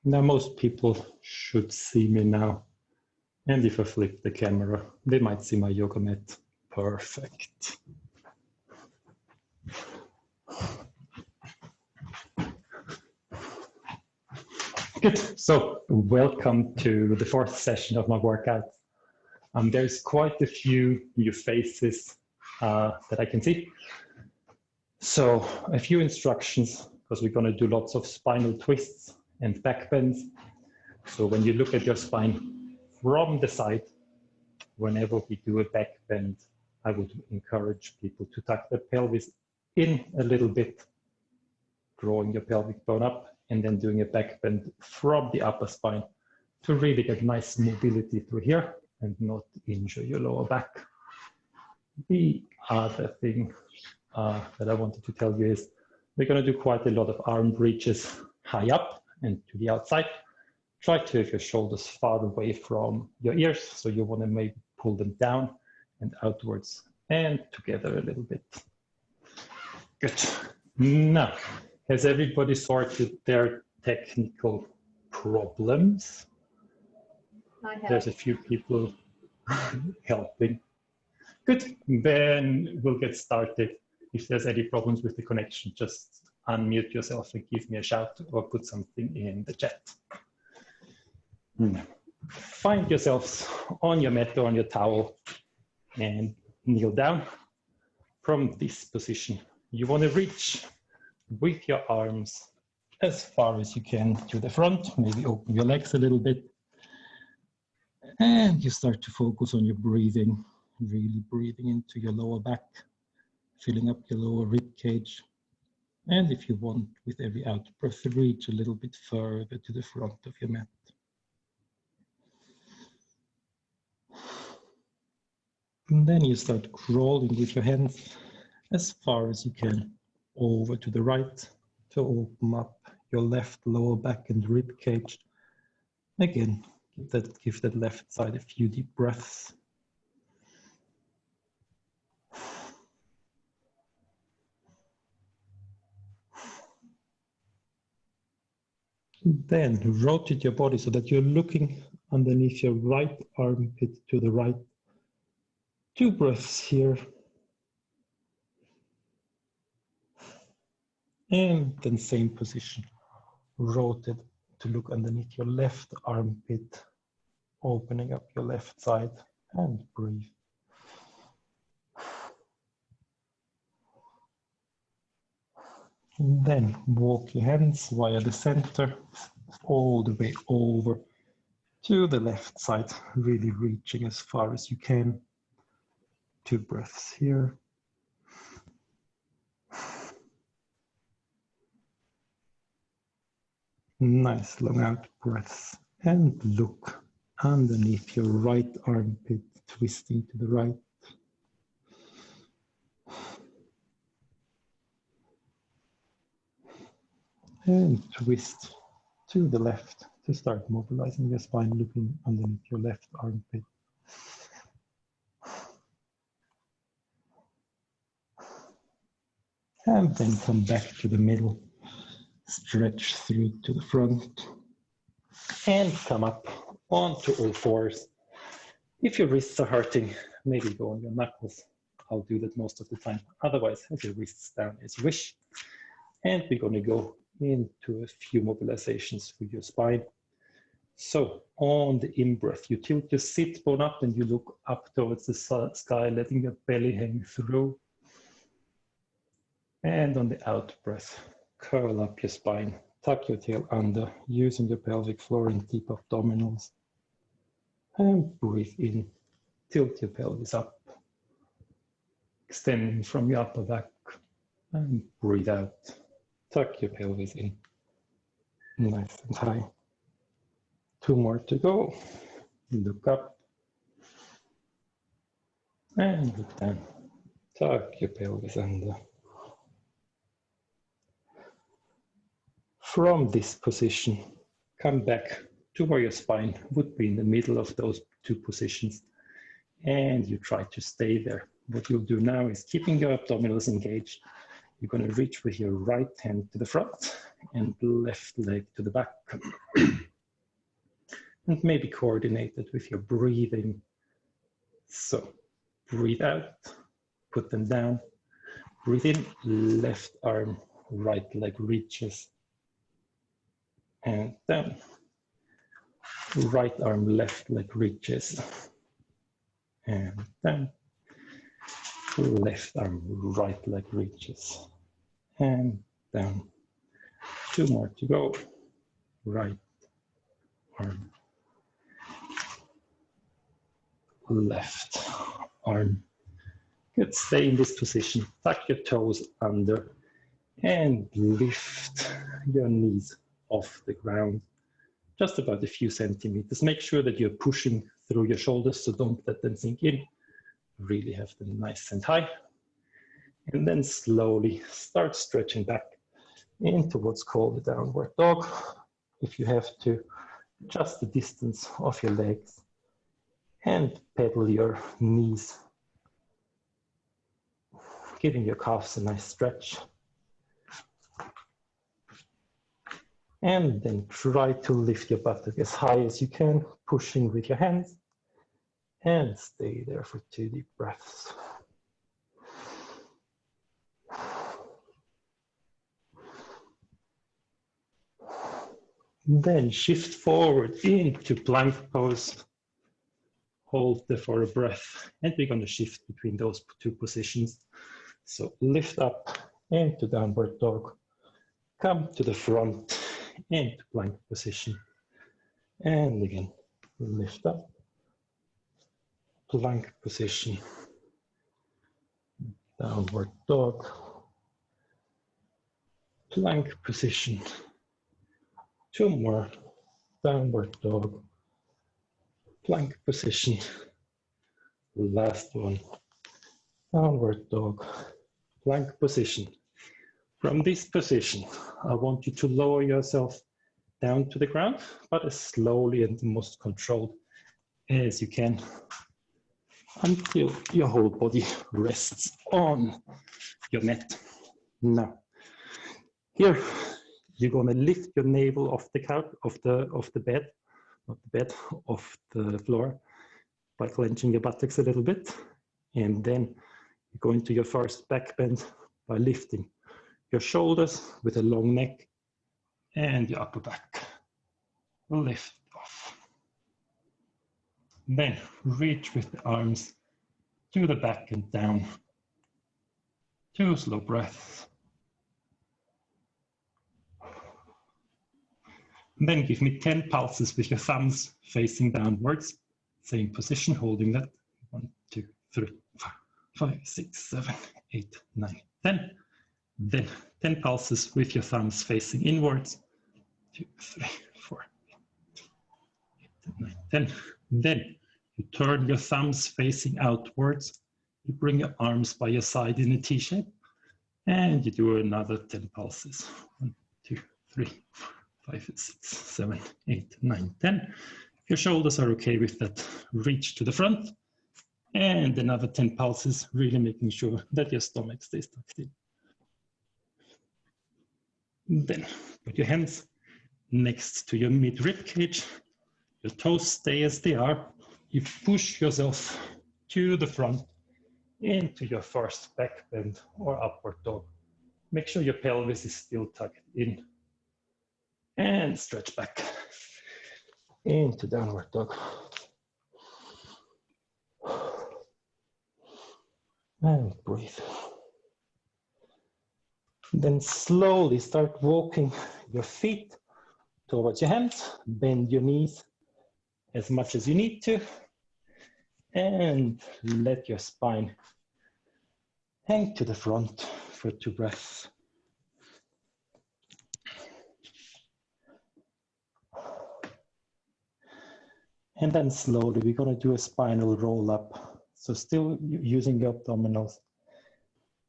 Now most people should see me now. And if I flip the camera, they might see my yoga mat. Perfect. Good. So welcome to the fourth session of my workout. There's quite a few new faces that I can see. So a few instructions, because we're going to do lots of spinal twists and back bends. So when you look at your spine from the side, whenever we do a back bend, I would encourage people to tuck the pelvis in a little bit, drawing your pelvic bone up, and then doing a back bend from the upper spine to really get nice mobility through here and not injure your lower back. The other thing that I wanted to tell you is we're going to do quite a lot of arm reaches high up and to the outside. Try to have your shoulders far away from your ears, so you want to maybe pull them down and outwards and together a little bit. Good. Now, has everybody sorted their technical problems? There's a few people helping. Good, then we'll get started. If there's any problems with the connection, just unmute yourself and give me a shout or put something in the chat. Find yourselves on your mat or on your towel and kneel down. From this position, you want to reach with your arms as far as you can to the front. Maybe open your legs a little bit. And you start to focus on your breathing, really breathing into your lower back, filling up your lower rib cage. And if you want, with every out breath, reach a little bit further to the front of your mat. And then you start crawling with your hands as far as you can over to the right to open up your left lower back and rib cage. Again, give that left side a few deep breaths. Then rotate your body so that you're looking underneath your right armpit to the right. 2 breaths here. And then same position. Rotate to look underneath your left armpit, opening up your left side and breathe. And then walk your hands via the center all the way over to the left side, really reaching as far as you can. 2 breaths here. Nice long out breaths. And look underneath your right armpit, twisting to the right. And twist to the left to start mobilizing your spine, looking underneath your left armpit. And then come back to the middle, stretch through to the front, and come up onto all fours. If your wrists are hurting, maybe go on your knuckles. I'll do that most of the time. Otherwise, have your wrists down as you wish. And we're going to go into a few mobilizations with your spine. So on the in-breath, you tilt your sit bone up and you look up towards the sky, letting your belly hang through. And on the out-breath, curl up your spine, tuck your tail under, using your pelvic floor and deep abdominals. And breathe in, tilt your pelvis up, extending from your upper back. And breathe out, tuck your pelvis in, nice and high. 2 more to go. Look up and look down. Tuck your pelvis under. From this position, come back to where your spine would be in the middle of those 2 positions, and you try to stay there. What you'll do now is, keeping your abdominals engaged, you're going to reach with your right hand to the front and left leg to the back. And maybe coordinate it with your breathing. So breathe out, put them down. Breathe in, left arm, right leg reaches. And down. Right arm, left leg reaches. And down. Left arm, right leg reaches. And down. 2 more to go. Right arm. Left arm. Good, stay in this position. Tuck your toes under and lift your knees off the ground. Just about a few centimeters. Make sure that you're pushing through your shoulders, so don't let them sink in. Really have them nice and high. And then slowly start stretching back into what's called the downward dog. If you have to, adjust the distance of your legs and pedal your knees, giving your calves a nice stretch. And then try to lift your buttock as high as you can, pushing with your hands. And stay there for 2 deep breaths. Then shift forward into plank pose. Hold there for a breath. And we're going to shift between those 2 positions. So lift up into downward dog. Come to the front into plank position. And again, lift up. Plank position. Downward dog. Plank position. 2 more. Downward dog. Plank position. Last one. Downward dog. Plank position. From this position, I want you to lower yourself down to the ground, but as slowly and the most controlled as you can, until your whole body rests on your mat. Now, here you're going to lift your navel off the couch, of the bed, not the bed, off the floor, by clenching your buttocks a little bit, and then you go into your first back bend by lifting your shoulders with a long neck and your upper back. Lift off. Then reach with the arms to the back and down. 2 slow breaths. Then give me 10 pulses with your thumbs facing downwards. Same position, holding that. 1, 2, 3, 4, 5, 6, 7, 8, 9, 10. Then 10 pulses with your thumbs facing inwards. 2, 3, 4, 8, 9, 10. Then you turn your thumbs facing outwards. You bring your arms by your side in a T shape. And you do another 10 pulses. 1, 2, 3, 4, 5, 6, 7, 8, 9, 10. If your shoulders are okay with that, reach to the front. And another 10 pulses, really making sure that your stomach stays tucked in. Then put your hands next to your mid-rib cage. Your toes stay as they are. You push yourself to the front into your first back bend or upward dog. Make sure your pelvis is still tucked in. And stretch back into downward dog. And breathe. Then slowly start walking your feet towards your hands. Bend your knees as much as you need to. And let your spine hang to the front for 2 breaths. And then slowly we're going to do a spinal roll up. So still using your abdominals.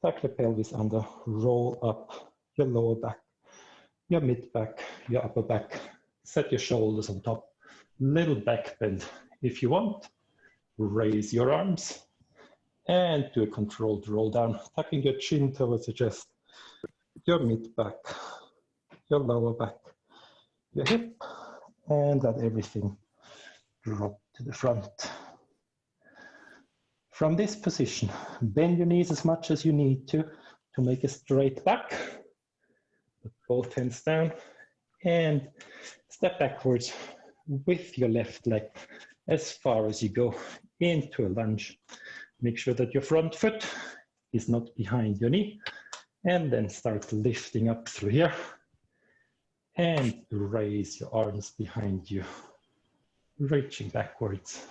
Tuck the pelvis under, roll up your lower back, your mid back, your upper back. Set your shoulders on top. Little back bend if you want. Raise your arms and do a controlled roll down, tucking your chin towards your chest, your mid back, your lower back, your hip, and let everything drop to the front. From this position, bend your knees as much as you need to make a straight back. Put both hands down and step backwards with your left leg as far as you go into a lunge. Make sure that your front foot is not behind your knee, and then start lifting up through here and raise your arms behind you, reaching backwards,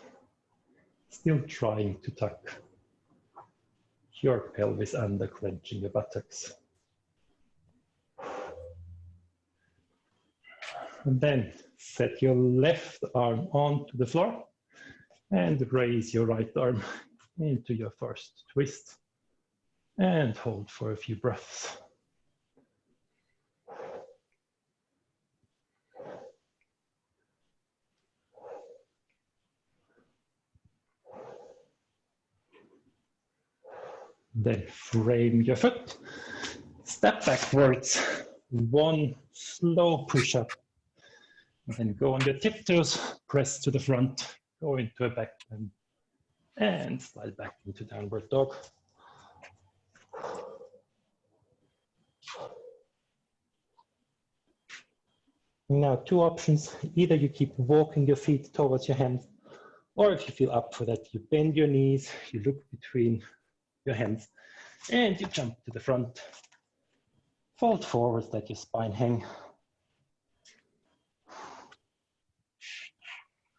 still trying to tuck your pelvis under, clenching your buttocks. And then set your left arm onto the floor and raise your right arm into your first twist and hold for a few breaths. Then frame your foot, step backwards, one slow push-up, then go on your tiptoes, press to the front, go into a back bend, and slide back into downward dog. Now, two options. Either you keep walking your feet towards your hands, or if you feel up for that, you bend your knees, you look between your hands, and you jump to the front. Fold forward, let your spine hang.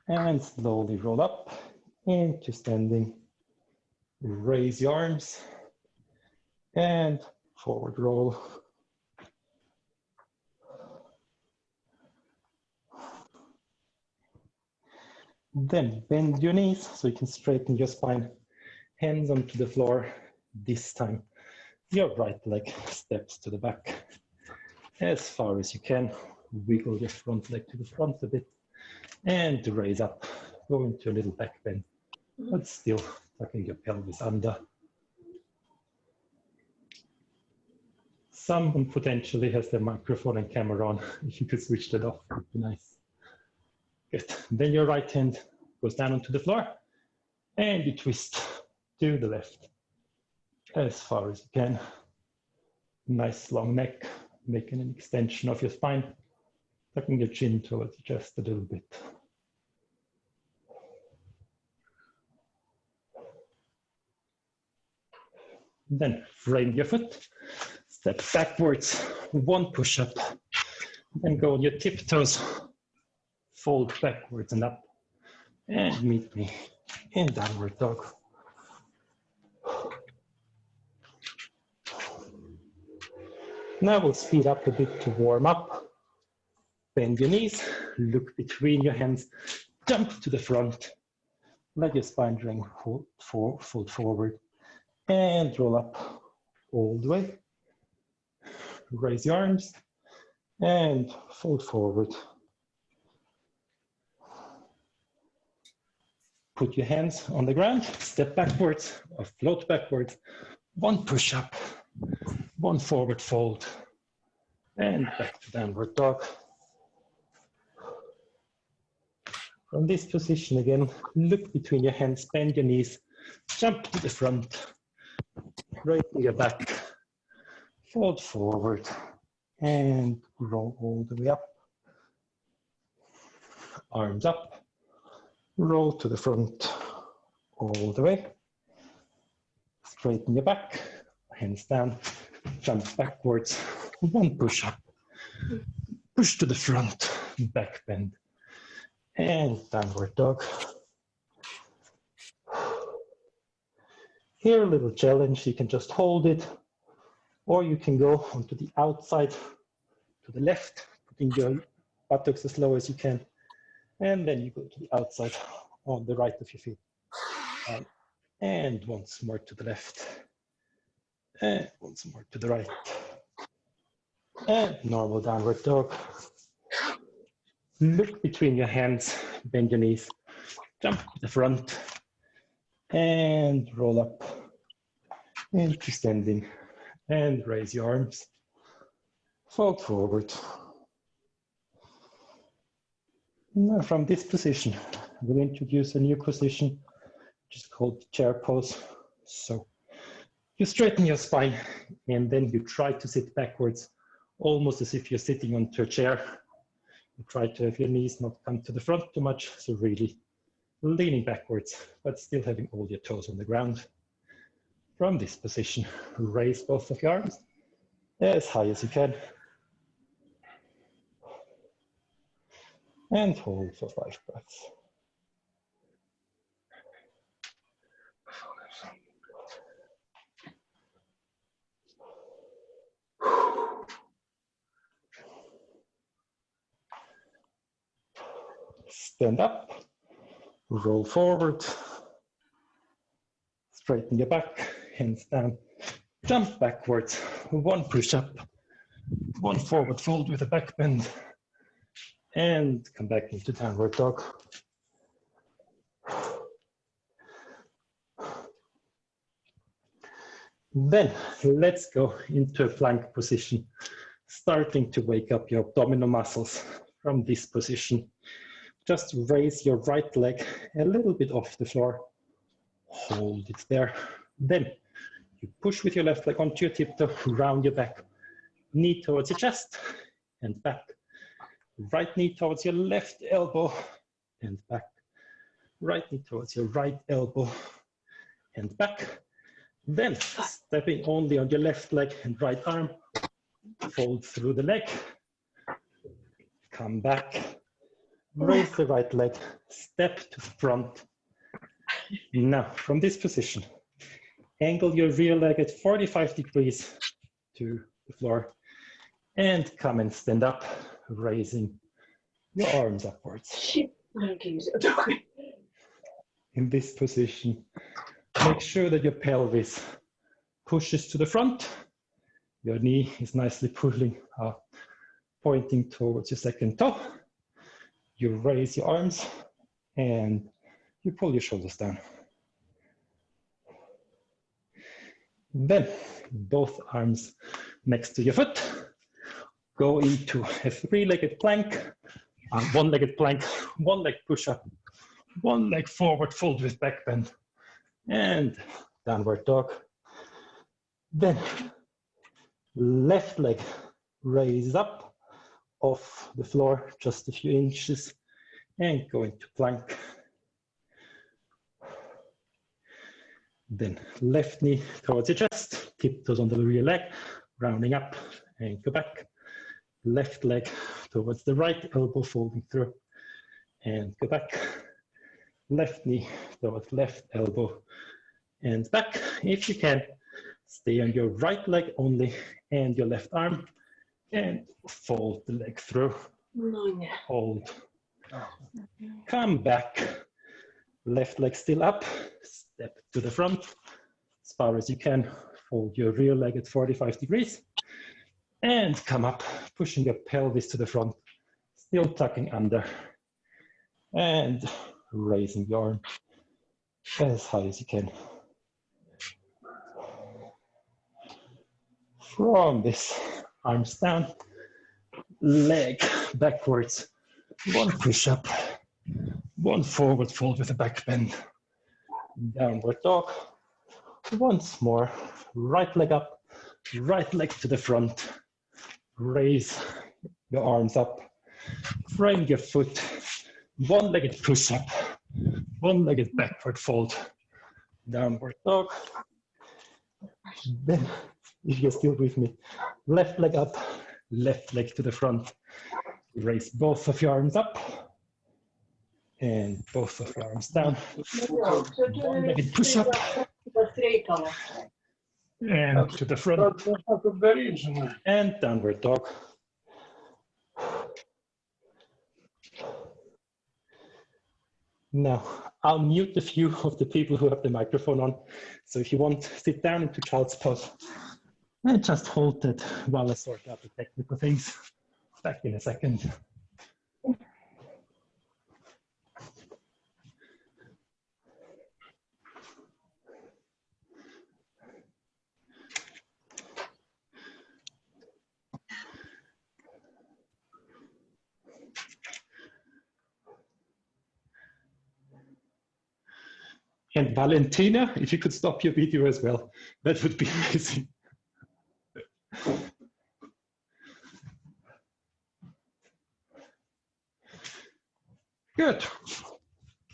And slowly roll up into standing. Raise your arms and forward roll. Then bend your knees so you can straighten your spine. Hands onto the floor. This time, your right leg steps to the back as far as you can. Wiggle your front leg to the front a bit and raise up. Go into a little back bend, but still tucking your pelvis under. Someone potentially has their microphone and camera on. If you could switch that off, it would be nice. Good. Then your right hand goes down onto the floor and you twist to the left as far as you can. Nice long neck, making an extension of your spine, tucking your chin towards your chest a little bit. Then frame your foot, step backwards, one push-up, then go on your tiptoes, fold backwards and up, and meet me in downward dog. Now we'll speed up a bit to warm up. Bend your knees, look between your hands, jump to the front, let your spine drain, fold forward, and roll up all the way. Raise your arms and fold forward. Put your hands on the ground, step backwards or float backwards, one push-up, one forward fold, and back to downward dog. From this position again, look between your hands, bend your knees, jump to the front, straighten your back, fold forward, and roll all the way up. Arms up, roll to the front, all the way. Straighten your back, hands down, jump backwards, one push-up, push to the front, back bend, and downward dog. Here, a little challenge, you can just hold it, or you can go onto the outside, to the left, putting your buttocks as low as you can, and then you go to the outside on the right of your feet. And once more to the left, and once more to the right. And normal downward dog. Look between your hands, bend your knees, jump to the front, and roll up into standing, and raise your arms, fold forward, Now from this position, we'll introduce a new position, which is called chair pose. So you straighten your spine and then you try to sit backwards, almost as if you're sitting onto a chair. You try to have your knees not come to the front too much, so really leaning backwards, but still having all your toes on the ground. From this position, raise both of your arms as high as you can. And hold for 5 breaths. Stand up, roll forward, straighten your back, hands down, jump backwards, 1 push-up, 1 forward fold with a back bend, and come back into downward dog. Then let's go into a plank position, starting to wake up your abdominal muscles from this position. Just raise your right leg a little bit off the floor, hold it there. Then you push with your left leg onto your tiptoe, round your back, knee towards your chest and back. Right knee towards your left elbow and back. Right knee towards your right elbow and back. Then stepping only on your left leg and right arm, fold through the leg, come back, raise the right leg, step to the front. Now, from this position, angle your rear leg at 45 degrees to the floor and come and stand up, raising your arms upwards. In this position, make sure that your pelvis pushes to the front. Your knee is nicely pulling, pointing towards your second toe. You raise your arms and you pull your shoulders down. Then both arms next to your foot. Go into a 3-legged plank, 1-legged plank, 1 leg push-up, 1 leg forward fold with back bend, and downward dog. Then left leg raise up off the floor just a few inches and go into plank. Then left knee towards your chest, tiptoes on the rear leg, rounding up and go back. Left leg towards the right elbow, folding through and go back. Left knee towards left elbow and back. If you can, stay on your right leg only and your left arm and fold the leg through. Hold. Come back. Left leg still up. Step to the front as far as you can. Fold your rear leg at 45 degrees. And come up, pushing your pelvis to the front, still tucking under. And raising your arm as high as you can. From this, arms down, leg backwards, 1 push-up, 1 forward fold with a back bend, downward dog. Once more, right leg up, right leg to the front, raise your arms up, frame your foot, 1-legged push-up, 1-legged backward fold, downward dog. Then, if you're still with me, left leg up, left leg to the front, raise both of your arms up, and both of your arms down, 1-legged push-up, and to the front, and downward dog. Now, I'll mute a few of the people who have the microphone on. So if you want, sit down into child's pose and just hold that while I sort out the technical things. Back in a second. And Valentina, if you could stop your video as well, that would be amazing. Good.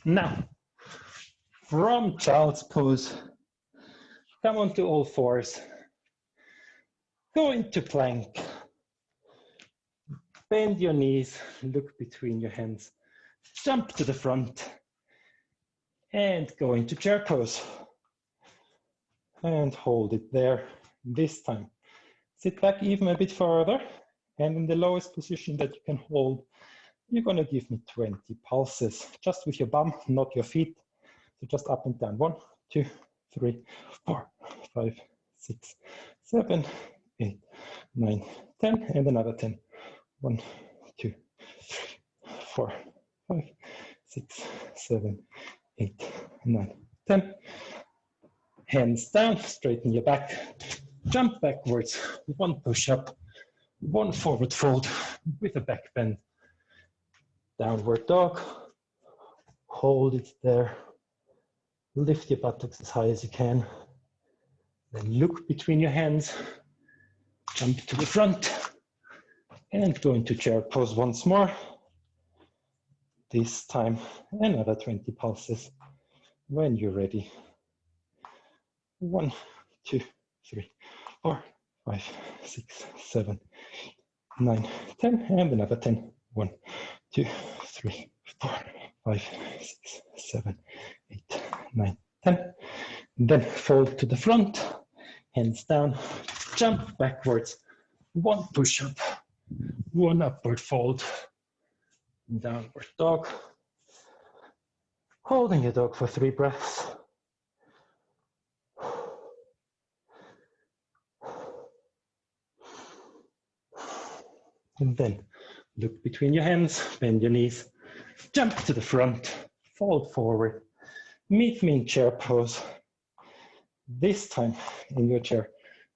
Now, from child's pose, come onto all fours. Go into plank. Bend your knees, look between your hands. Jump to the front. And go into chair pose. And hold it there this time. Sit back even a bit further. And in the lowest position that you can hold, you're going to give me 20 pulses, just with your bum, not your feet. So just up and down. 1, 2, 3, 4, 5, 6, 7, 8, 9, 10, and another 10. 1, 2, 3, 4, 5, 6, 7, 8, 9, 10. Hands down, straighten your back. Jump backwards, 1 push-up, 1 forward fold with a back bend. Downward dog, hold it there. Lift your buttocks as high as you can. Then look between your hands, jump to the front, and go into chair pose once more. This time, another 20 pulses when you're ready. 1, 2, 3, 4, 5, 6, 7, 9, 10, and another 10. 1, 2, 3, 4, 5, 6, 7, 8, 9, 10. Then fold to the front, hands down, jump backwards, 1 push-up, 1 upward fold, downward dog. Holding your dog for 3 breaths. And then look between your hands, bend your knees, jump to the front, fold forward, meet me in chair pose. This time in your chair,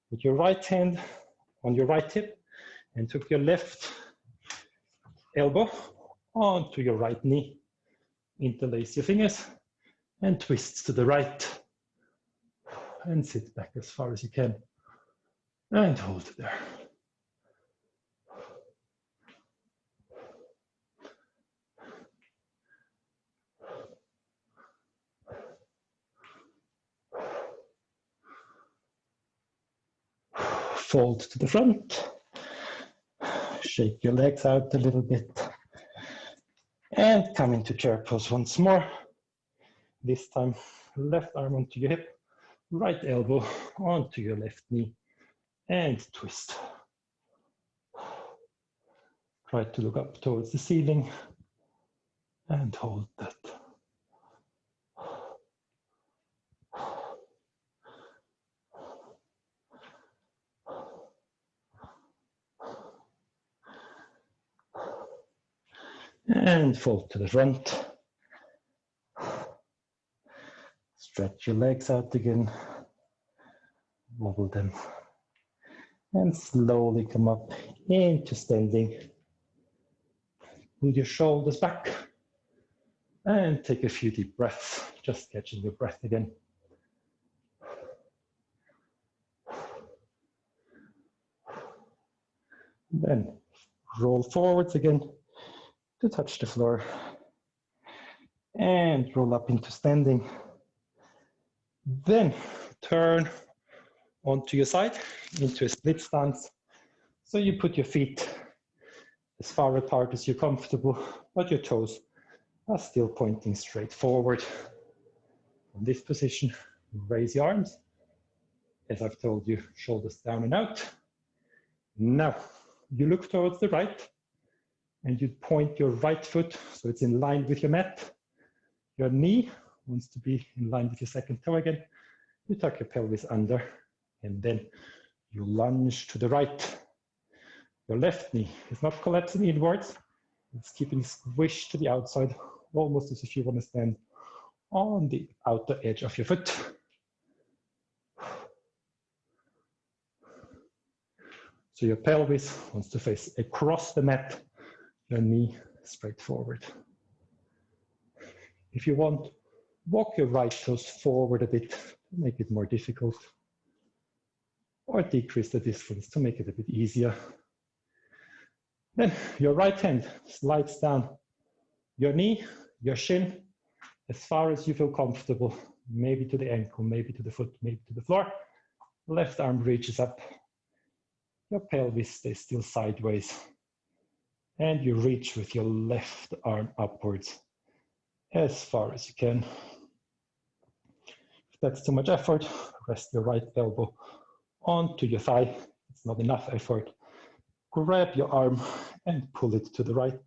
put your right hand on your right hip and took your left elbow onto your right knee. Interlace your fingers and twist to the right. And sit back as far as you can. And hold it there. Fold to the front, shake your legs out a little bit, and come into chair pose once more. This time, left arm onto your hip, right elbow onto your left knee, and twist. Try to look up towards the ceiling, and hold that. And fold to the front. Stretch your legs out again. Wobble them. And slowly come up into standing. Pull your shoulders back. And take a few deep breaths. Just catching your breath again. Then roll forwards again to touch the floor. And roll up into standing. Then turn onto your side into a split stance. So you put your feet as far apart as you're comfortable, but your toes are still pointing straight forward. From this position, raise your arms. As I've told you, shoulders down and out. Now, you look towards the right and you point your right foot so it's in line with your mat. Your knee wants to be in line with your second toe again. You tuck your pelvis under and then you lunge to the right. Your left knee is not collapsing inwards. It's keeping squished to the outside, almost as if you want to stand on the outer edge of your foot. So your pelvis wants to face across the mat, your knee straight forward. If you want, walk your right toes forward a bit to make it more difficult, or decrease the distance to make it a bit easier. Then your right hand slides down your knee, your shin, as far as you feel comfortable, maybe to the ankle, maybe to the foot, maybe to the floor. Left arm reaches up, your pelvis stays still sideways, and you reach with your left arm upwards as far as you can. If that's too much effort, rest your right elbow onto your thigh. It's not enough effort. Grab your arm and pull it to the right.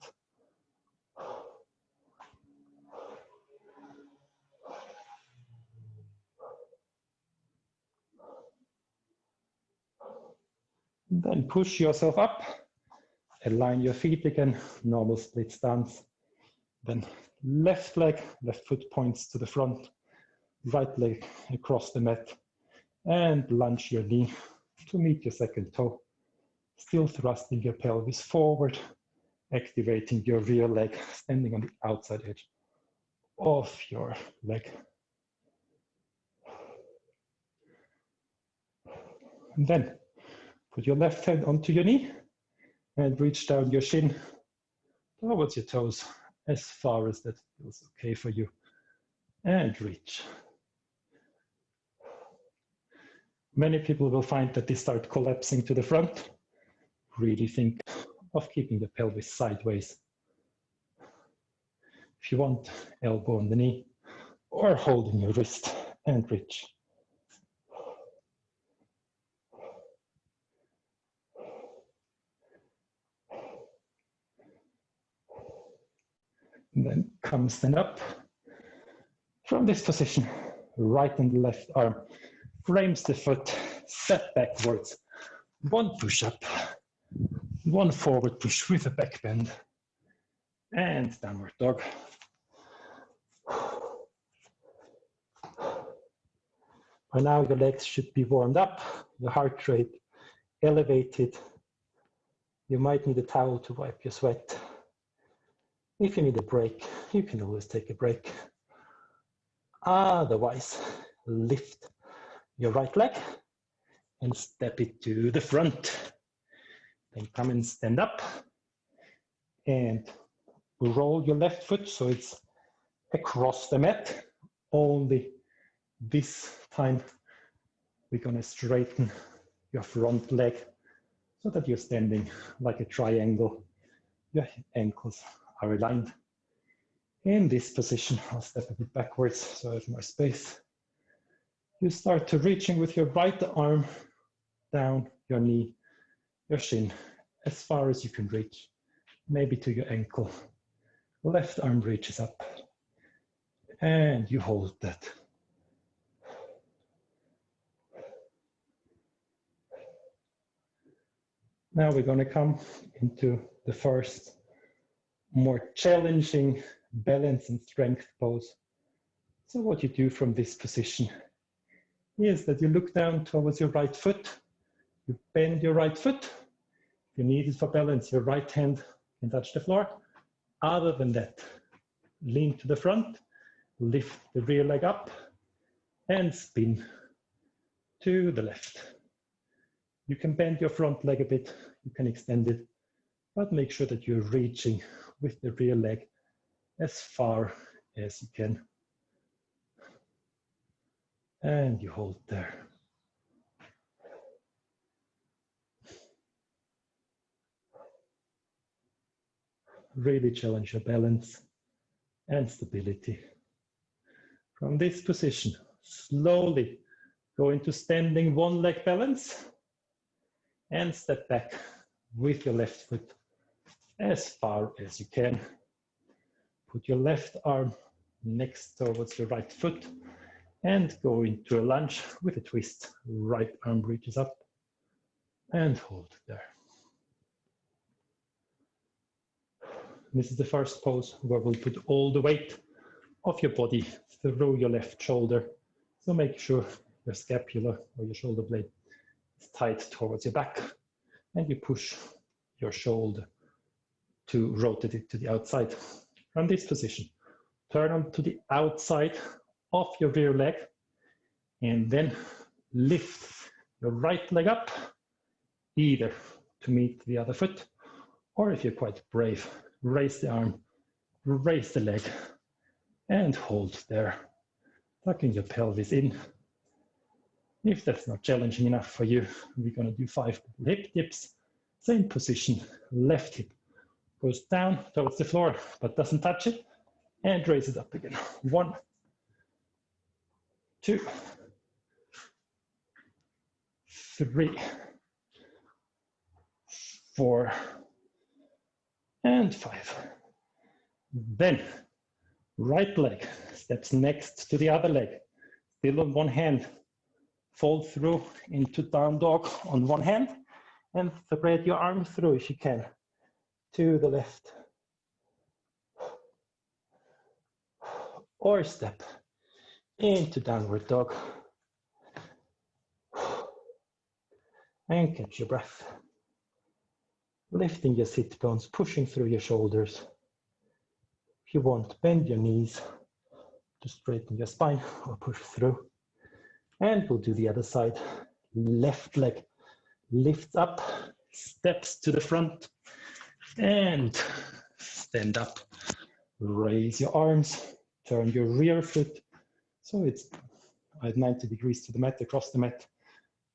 Then push yourself up, align your feet again, normal split stance. Then left leg, left foot points to the front, right leg across the mat, and lunge your knee to meet your second toe. Still thrusting your pelvis forward, activating your rear leg, standing on the outside edge of your leg. And then put your left hand onto your knee and reach down your shin towards your toes as far as that feels okay for you. And reach. Many people will find that they start collapsing to the front. Really think of keeping the pelvis sideways. If you want, elbow on the knee or holding your wrist and reach. And then come stand up. From this position, right and left arm frames the foot, set backwards. One push up, one forward push with a back bend, and downward dog. By now your legs should be warmed up, your heart rate elevated. You might need a towel to wipe your sweat. If you need a break, you can always take a break. Otherwise, lift your right leg and step it to the front. Then come and stand up and roll your left foot so it's across the mat. Only this time we're going to straighten your front leg so that you're standing like a triangle. Your ankles are aligned. In this position, I'll step a bit backwards so I have more space. You start to reaching with your right arm down your knee, your shin, as far as you can reach, maybe to your ankle. Left arm reaches up, and you hold that. Now we're going to come into the first more challenging balance and strength pose. So what you do from this position is that you look down towards your right foot, you bend your right foot. If you need it for balance, your right hand can touch the floor. Other than that, lean to the front, lift the rear leg up, and spin to the left. You can bend your front leg a bit, you can extend it, but make sure that you're reaching with the rear leg as far as you can. And you hold there. Really challenge your balance and stability. From this position, slowly go into standing one leg balance and step back with your left foot as far as you can. Put your left arm next towards your right foot and go into a lunge with a twist. Right arm reaches up and hold there. This is the first pose where we'll put all the weight of your body through your left shoulder. So make sure your scapula or your shoulder blade is tight towards your back and you push your shoulder to rotate it to the outside. From this position, turn on to the outside off your rear leg, and then lift your right leg up, either to meet the other foot, or if you're quite brave, raise the arm, raise the leg, and hold there, tucking your pelvis in. If that's not challenging enough for you, we're going to do 5 hip dips. Same position, left hip goes down towards the floor, but doesn't touch it, and raise it up again. 1, 2, 3, 4, and 5. Then, right leg steps next to the other leg, still on one hand. Fold through into down dog on one hand, and spread your arm through if you can, to the left. Or step into downward dog. And catch your breath. Lifting your sit bones, pushing through your shoulders. If you want, bend your knees to straighten your spine or push through. And we'll do the other side. Left leg lifts up, steps to the front, and stand up. Raise your arms, turn your rear foot so it's at 90 degrees to the mat, across the mat.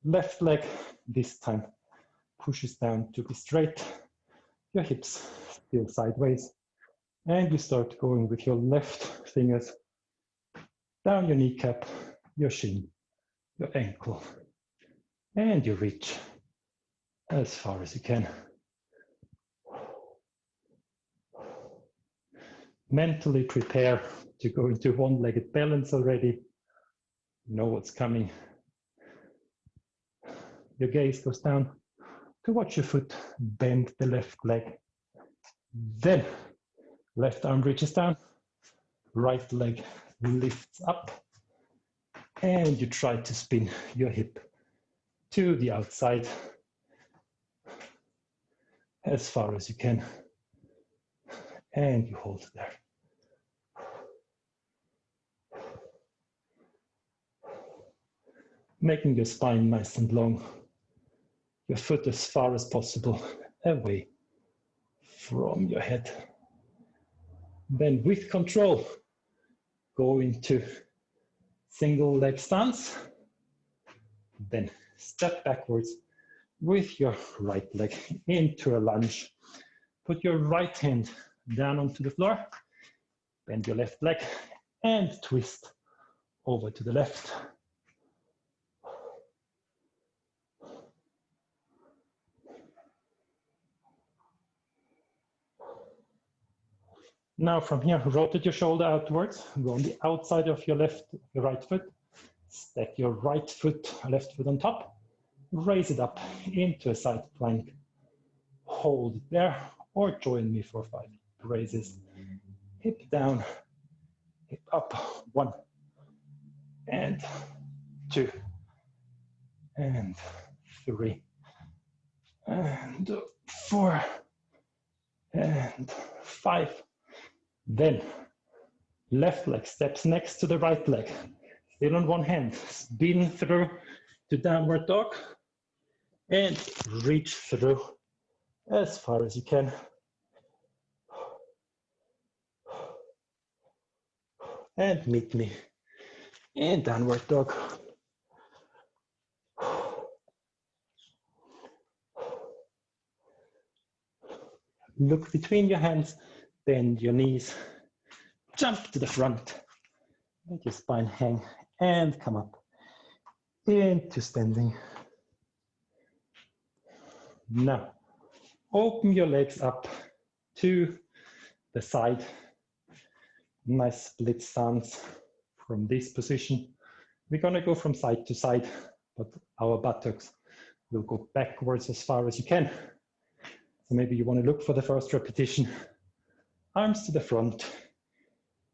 Left leg this time pushes down to be straight. Your hips still sideways. And you start going with your left fingers down your kneecap, your shin, your ankle, and you reach as far as you can. Mentally prepare to go into one-legged balance already. Know what's coming. Your gaze goes down towards your foot, bend the left leg. Then left arm reaches down, right leg lifts up, and you try to spin your hip to the outside as far as you can, and you hold there. Making your spine nice and long, your foot as far as possible away from your head. Then with control, go into single leg stance, then step backwards with your right leg into a lunge. Put your right hand down onto the floor, bend your left leg, and twist over to the left. Now from here, rotate your shoulder outwards, go on the outside of your right foot, stack your right foot, left foot on top, raise it up into a side plank. Hold it there, or join me for 5 raises. Hip down, hip up, 1, and 2, and 3, and 4, and 5. Then left leg steps next to the right leg, still on one hand, spin through to downward dog, and reach through as far as you can. And meet me in downward dog. Look between your hands, bend your knees, jump to the front, let your spine hang, and come up into standing. Now, open your legs up to the side. Nice split stance from this position. We're going to go from side to side, but our buttocks will go backwards as far as you can. So maybe you want to look for the first repetition. Arms to the front.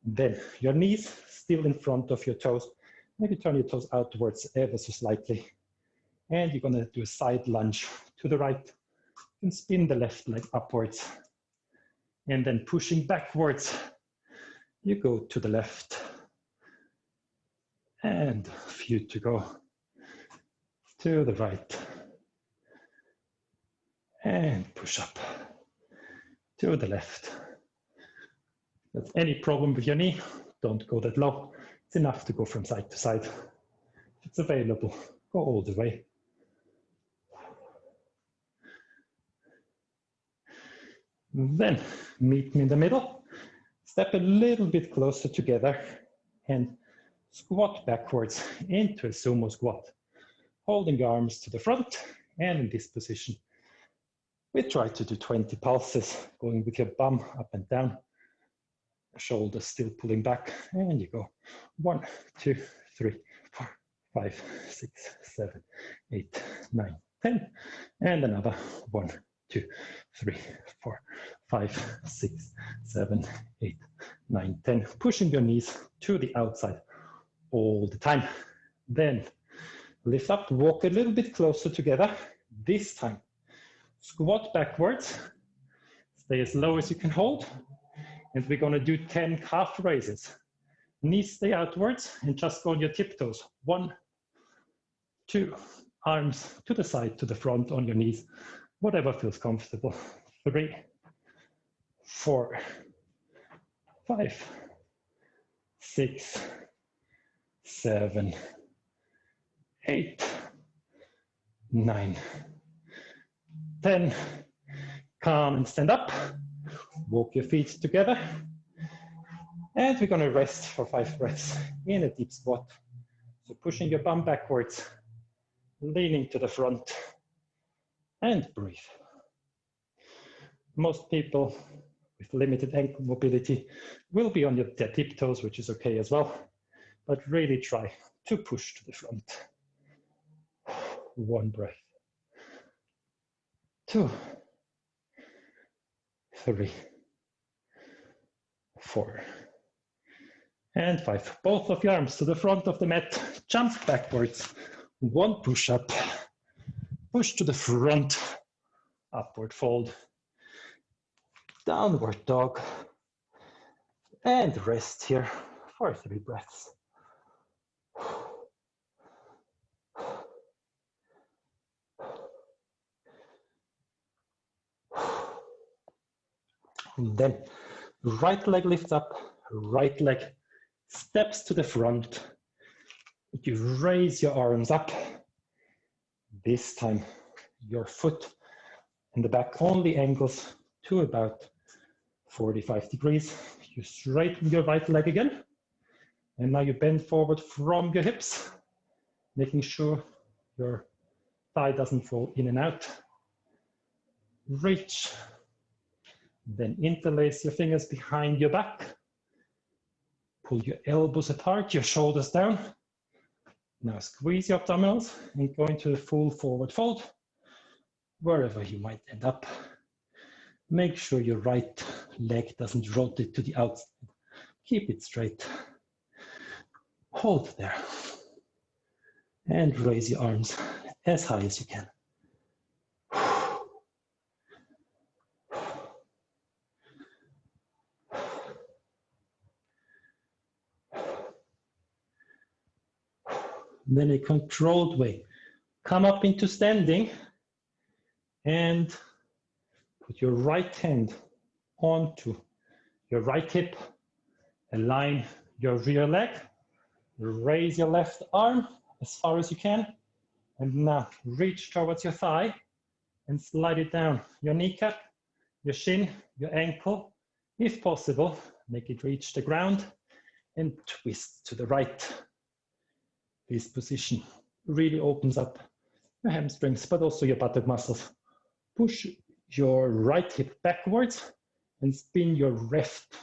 Then your knees still in front of your toes. Maybe turn your toes outwards ever so slightly. And you're going to do a side lunge to the right and spin the left leg upwards. And then pushing backwards, you go to the left. And a few to go. To the right. And push up. To the left. If there's any problem with your knee, don't go that low. It's enough to go from side to side. If it's available, go all the way. Then meet me in the middle. Step a little bit closer together and squat backwards into a sumo squat. Holding the arms to the front, and in this position, we try to do 20 pulses, going with your bum up and down, shoulders still pulling back, and you go 1, 2, 3, 4, 5, 6, 7, 8, 9, 10, and another 1, 2, 3, 4, 5, 6, 7, 8, 9, 10, pushing your knees to the outside all the time. Then lift up, walk a little bit closer together. This time, squat backwards, stay as low as you can hold, and we're going to do 10 calf raises. Knees stay outwards and just go on your tiptoes. 1, 2, arms to the side, to the front on your knees, whatever feels comfortable. 3, 4, 5, 6, 7, 8, 9, 10. Come and stand up. Walk your feet together. And we're going to rest for 5 breaths in a deep squat. So pushing your bum backwards, leaning to the front, and breathe. Most people with limited ankle mobility will be on their tiptoes, which is okay as well. But really try to push to the front. 1 breath. 2, 3, 4, and 5. Both of your arms to the front of the mat. Jump backwards. 1 push up. Push to the front. Upward fold. Downward dog. And rest here for 3 breaths. And then right leg lifts up, right leg steps to the front. You raise your arms up. This time your foot and the back only angles to about 45 degrees. You straighten your right leg again. And now you bend forward from your hips, making sure your thigh doesn't fall in and out. Reach. Then interlace your fingers behind your back. Pull your elbows apart, your shoulders down. Now squeeze your abdominals and go into a full forward fold, wherever you might end up. Make sure your right leg doesn't rotate to the outside. Keep it straight. Hold there. And raise your arms as high as you can. Then a controlled way. Come up into standing and put your right hand onto your right hip. Align your rear leg. Raise your left arm as far as you can. And now reach towards your thigh and slide it down. Your kneecap, your shin, your ankle. If possible, make it reach the ground and twist to the right. This position really opens up your hamstrings, but also your buttock muscles. Push your right hip backwards and spin your left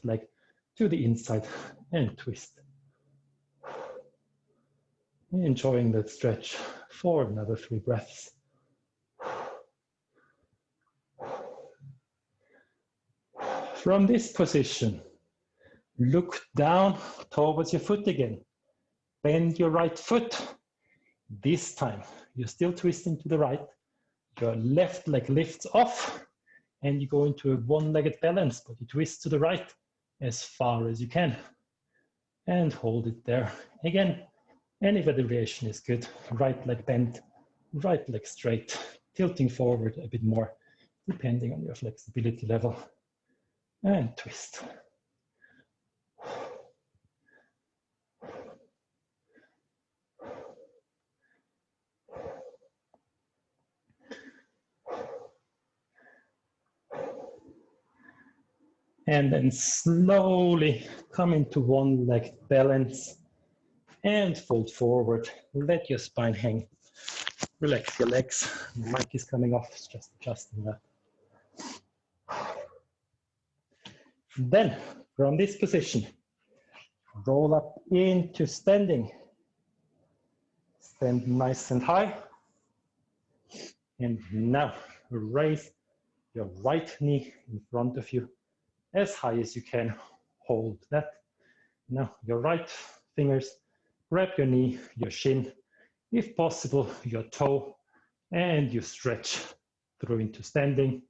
leg to the inside and twist. Enjoying that stretch for another 3 breaths. From this position, look down towards your foot again. Bend your right foot. This time, you're still twisting to the right. Your left leg lifts off and you go into a one-legged balance, but you twist to the right as far as you can. and hold it there. Again, any variation is good. Right leg bent, right leg straight, tilting forward a bit more, depending on your flexibility level. And twist. And then slowly come into one leg balance and fold forward. Let your spine hang. Relax your legs. The mic is coming off, just adjusting that. Then, from this position, roll up into standing. Stand nice and high. And now raise your right knee in front of you as high as you can. Hold that. Now your right fingers grab your knee, your shin, if possible your toe, and you stretch through into standing.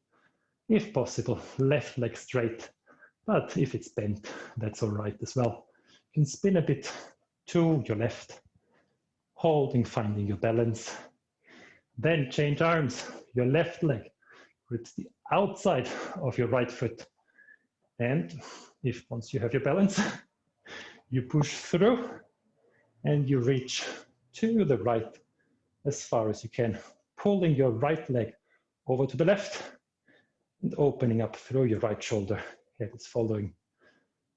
If possible, left leg straight, but if it's bent, that's all right as well. You can spin a bit to your left, holding, finding your balance. Then change arms. Your left leg grips the outside of your right foot. And if once you have your balance, you push through and you reach to the right as far as you can, pulling your right leg over to the left and opening up through your right shoulder. Head is following.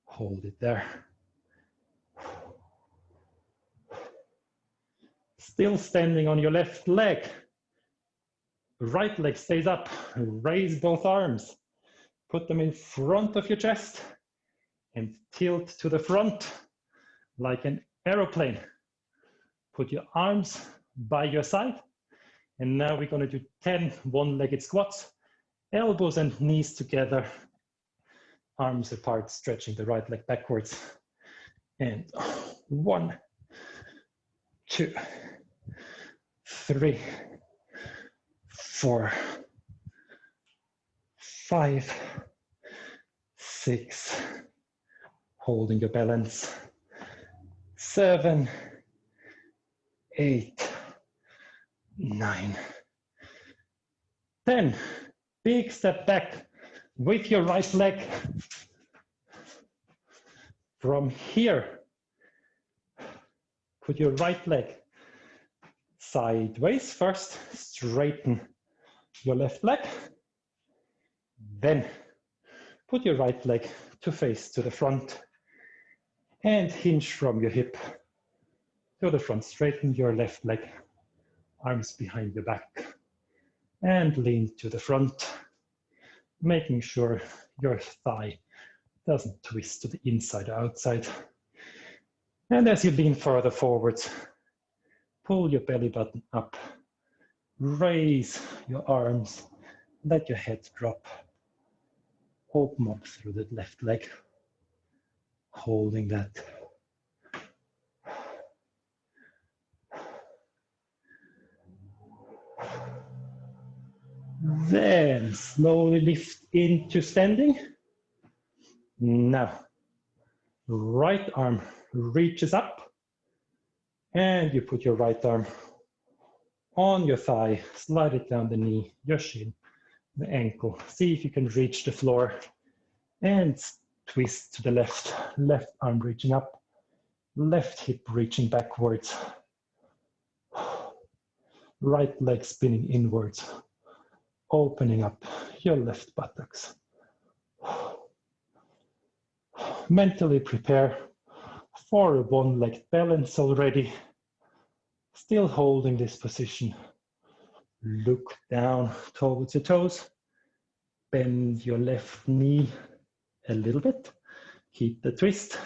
Hold it there. Still standing on your left leg. Right leg stays up. Raise both arms. Put them in front of your chest and tilt to the front like an aeroplane. Put your arms by your side. And now we're going to do 10 one-legged squats. Elbows and knees together. Arms apart, stretching the right leg backwards. And 1, 2, 3, 4, 5, 6, holding your balance, 7, 8, 9, 10. Big step back with your right leg. From here, put your right leg sideways first, straighten your left leg. Then put your right leg to face to the front and hinge from your hip to the front. Straighten your left leg, arms behind your back, and lean to the front, making sure your thigh doesn't twist to the inside or outside. And as you lean further forwards, pull your belly button up, raise your arms, let your head drop, open up through the left leg, holding that. Then slowly lift into standing. Now, right arm reaches up and you put your right arm on your thigh, slide it down the knee, your shin, the ankle. See if you can reach the floor and twist to the left. Left arm reaching up, left hip reaching backwards. Right leg spinning inwards, opening up your left buttocks. Mentally prepare for a one-legged balance already. Still holding this position. Look down towards your toes. Bend your left knee a little bit. Keep the twist.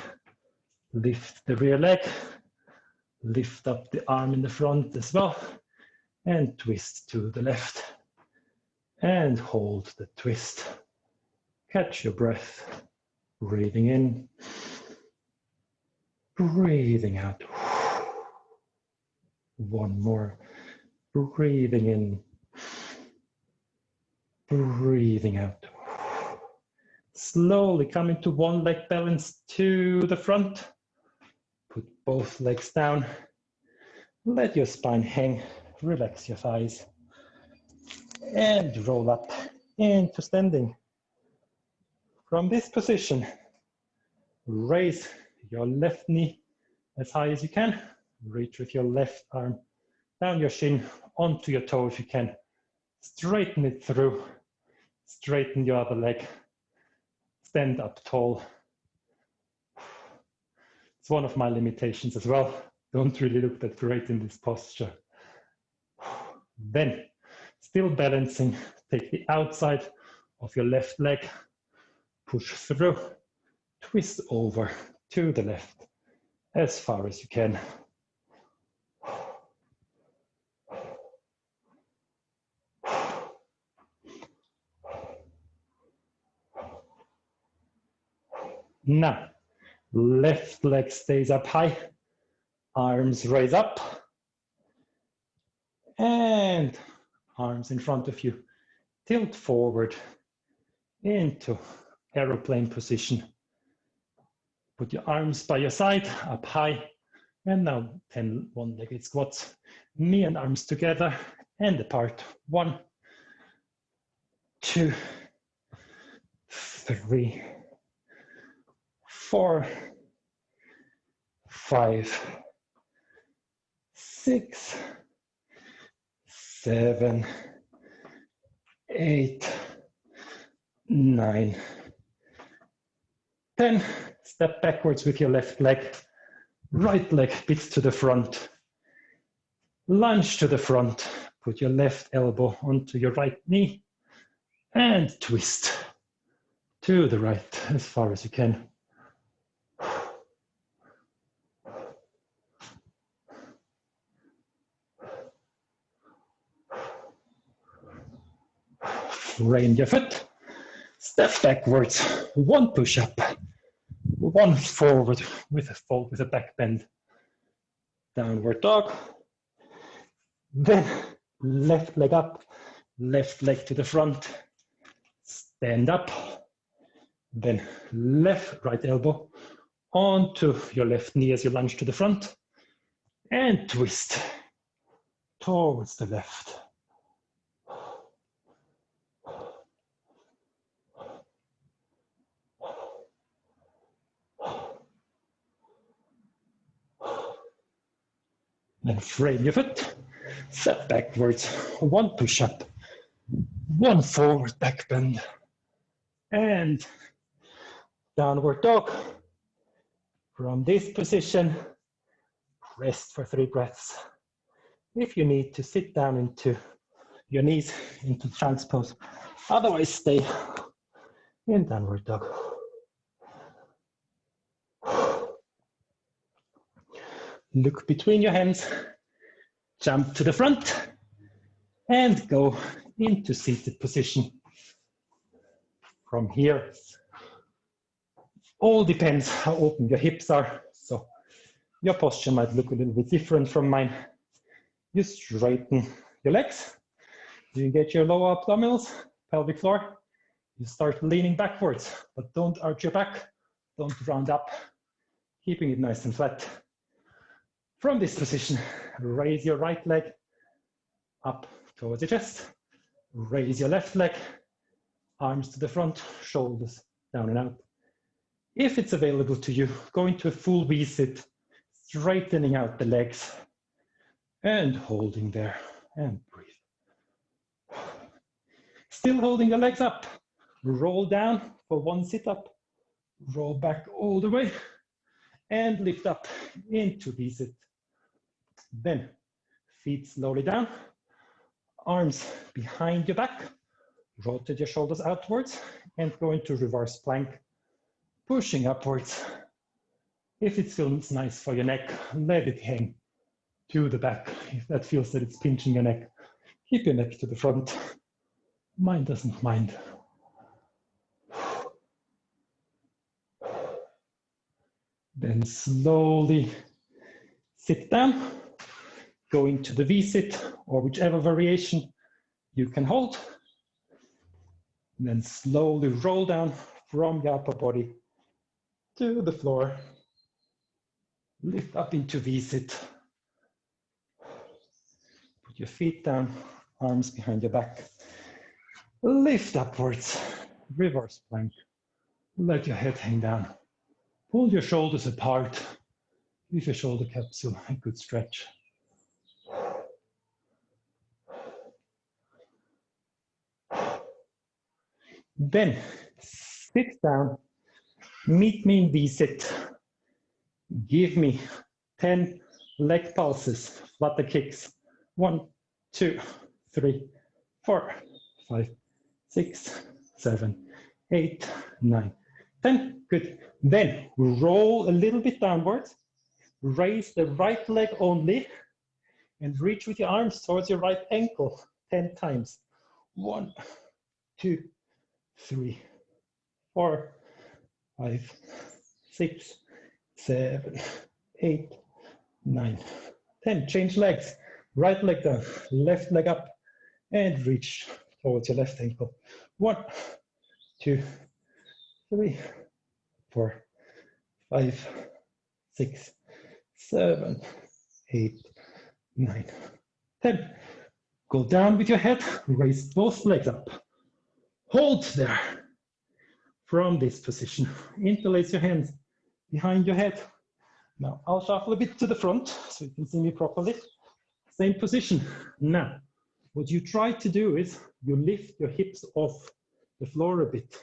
Lift the rear leg. Lift up the arm in the front as well. And twist to the left. And hold the twist. Catch your breath. Breathing in. Breathing out. One more. Breathing in. Breathing out. Slowly come into one leg balance to the front. Put both legs down. Let your spine hang. Relax your thighs. And roll up into standing. From this position, raise your left knee as high as you can. Reach with your left arm down your shin, onto your toe if you can. Straighten it through. Straighten your other leg. Stand up tall. It's one of my limitations as well. Don't really look that great in this posture. Then, still balancing, take the outside of your left leg, push through, twist over to the left as far as you can. Now, left leg stays up high, arms raise up, and arms in front of you. Tilt forward into aeroplane position. Put your arms by your side, up high, and now 10 one-legged squats. Knee and arms together and apart. 1, 2, 3, 4, 5, 6, 7, 8, 9, 10. Step backwards with your left leg. Right leg bit to the front. Lunge to the front. Put your left elbow onto your right knee and twist to the right as far as you can. Frame your foot. Step backwards. 1 push-up. 1 forward with a fold with a back bend. Downward dog. Then left leg up, left leg to the front. Stand up. Then right elbow onto your left knee as you lunge to the front. And twist towards the left. Then frame your foot, step backwards, 1 push-up, 1 forward back bend, and downward dog. From this position, rest for 3 breaths. If you need to sit down into your knees into child's pose, otherwise stay in downward dog. Look between your hands, jump to the front, and go into seated position. From here, all depends how open your hips are. So your posture might look a little bit different from mine. You straighten your legs. You get your lower abdominals, pelvic floor. You start leaning backwards, but don't arch your back. Don't round up, keeping it nice and flat. From this position, raise your right leg up towards your chest. Raise your left leg, arms to the front, shoulders down and out. If it's available to you, go into a full V-sit, straightening out the legs and holding there and breathe. Still holding the legs up. Roll down for 1 sit-up. Roll back all the way and lift up into V-sit. Then feet slowly down, arms behind your back, rotate your shoulders outwards and go into reverse plank, pushing upwards. If it feels nice for your neck, let it hang to the back. If that feels that it's pinching your neck, keep your neck to the front. Mine doesn't mind. Then slowly sit down. Go into the V-sit or whichever variation you can hold. And then slowly roll down from your upper body to the floor. Lift up into V-sit. Put your feet down, arms behind your back. Lift upwards, reverse plank. Let your head hang down. Pull your shoulders apart. Give your shoulder capsule a good stretch. Then sit down, meet me in V-sit. Give me 10 leg pulses, flutter kicks. 1, 2, 3, 4, 5, 6, 7, 8, 9, 10. Good. Then roll a little bit downwards. Raise the right leg only and reach with your arms towards your right ankle 10 times. 1, 2, 3, 4, 5, 6, 7, 8, 9, 10. Change legs. Right leg down, left leg up, and reach towards your left ankle. 1, 2, 3, 4, 5, 6, 7, 8, 9, 10. Go down with your head, raise both legs up. Hold there. From this position, interlace your hands behind your head. Now I'll shuffle a bit to the front so you can see me properly. Same position. Now, what you try to do is you lift your hips off the floor a bit.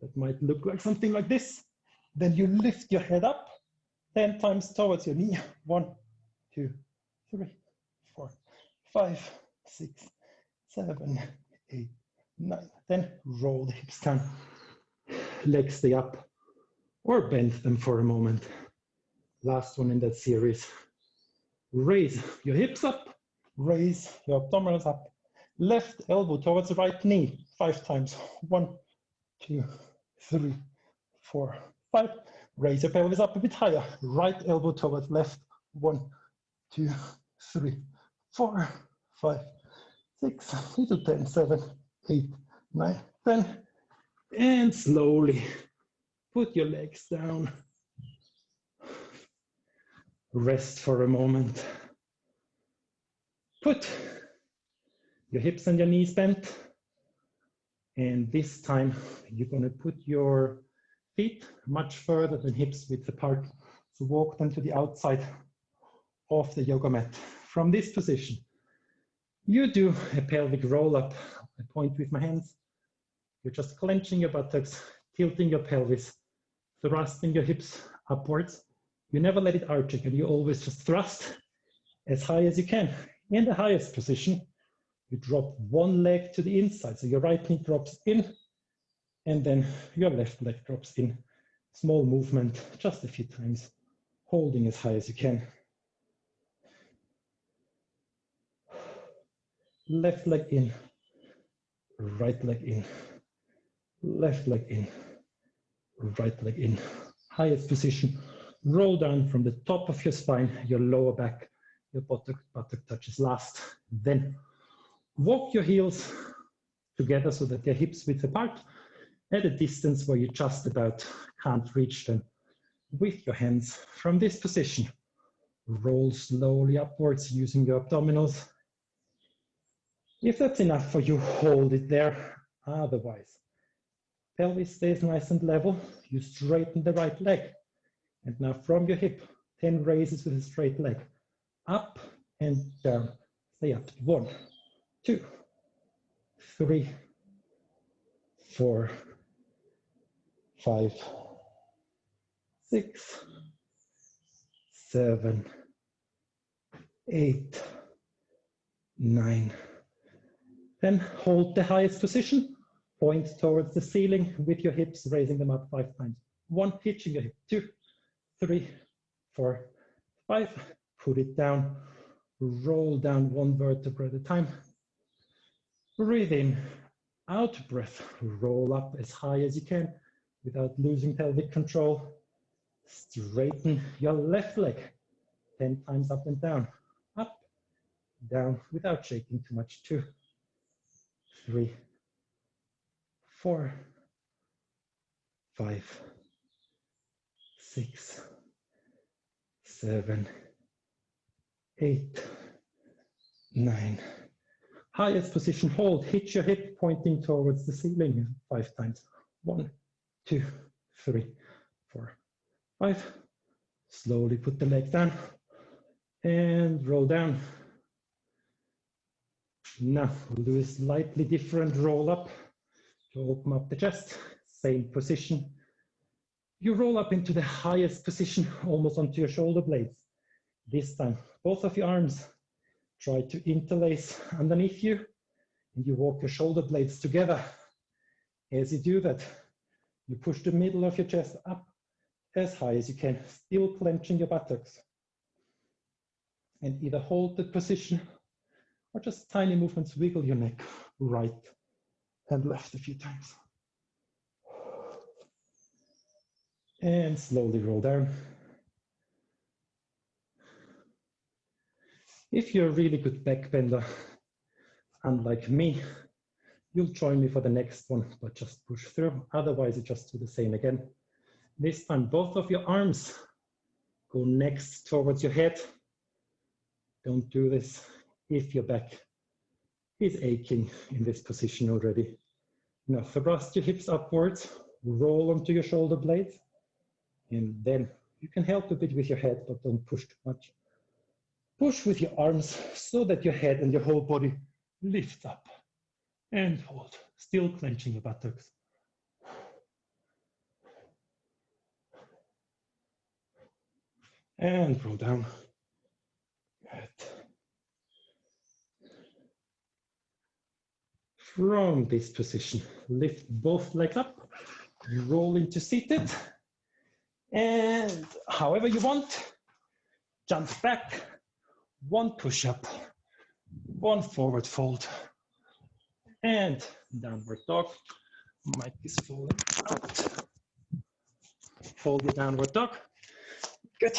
That might look like something like this. Then you lift your head up 10 times towards your knee. 1, 2, 3, 4, 5, 6, 7, 8, 9, 10. Roll the hips down. Legs stay up or bend them for a moment. Last one in that series. Raise your hips up, raise your abdominals up. Left elbow towards the right knee 5 times. 1, 2, 3, 4, 5. Raise your pelvis up a bit higher. Right elbow towards left. 1, 2, 3, 4, 5, 6, 10, 7, 8, 9, 10. And slowly put your legs down. Rest for a moment. Put your hips and your knees bent. And this time you're going to put your feet much further than hips width apart. So walk them to the outside of the yoga mat. From this position, you do a pelvic roll up. I point with my hands. You're just clenching your buttocks, tilting your pelvis, thrusting your hips upwards. You never let it arch again. You always just thrust as high as you can. In the highest position, you drop one leg to the inside. So your right knee drops in, and then your left leg drops in. Small movement, just a few times, holding as high as you can. Left leg in, right leg in, left leg in, right leg in. Highest position, roll down from the top of your spine, your lower back, your buttock touches last. Then walk your heels together so that your hips width apart at a distance where you just about can't reach them. With your hands from this position, roll slowly upwards using your abdominals. If that's enough for you, hold it there. Otherwise, pelvis stays nice and level. You straighten the right leg. And now from your hip, 10 raises with a straight leg. Up and down. Stay up. 1, 2, 3, 4, 5, 6, 7, 8, 9. Then hold the highest position. Point towards the ceiling with your hips, raising them up 5 times. 1, hitching your hip. 2, 3, 4, 5. Put it down. Roll down 1 vertebra at a time. Breathe in. Out breath. Roll up as high as you can without losing pelvic control. Straighten your left leg 10 times up and down. Up, down without shaking too much. 2, 3, 4, 5, 6, 7, 8, 9. Highest position, hold, hit your hip pointing towards the ceiling 5 times. 1, 2, 3, 4, 5. Slowly put the leg down and roll down. Now we'll do a slightly different roll up to open up the chest. Same position. You roll up into the highest position, almost onto your shoulder blades. This time, both of your arms try to interlace underneath you, and you walk your shoulder blades together. As you do that, you push the middle of your chest up as high as you can, still clenching your buttocks. And either hold the position or just tiny movements, wiggle your neck right and left a few times. And slowly roll down. If you're a really good back bender, unlike me, you'll join me for the next one, but just push through. Otherwise, you just do the same again. This time, both of your arms go next towards your head. Don't do this if your back is aching in this position already. Now, thrust your hips upwards, roll onto your shoulder blades, and then you can help a bit with your head, but don't push too much. Push with your arms so that your head and your whole body lifts up and hold, still clenching your buttocks. And roll down. Good. From this position, lift both legs up, roll into seated, and however you want, jump back, 1 push-up, 1 forward fold, and downward dog. Mic is falling out. Fold your downward dog. Good.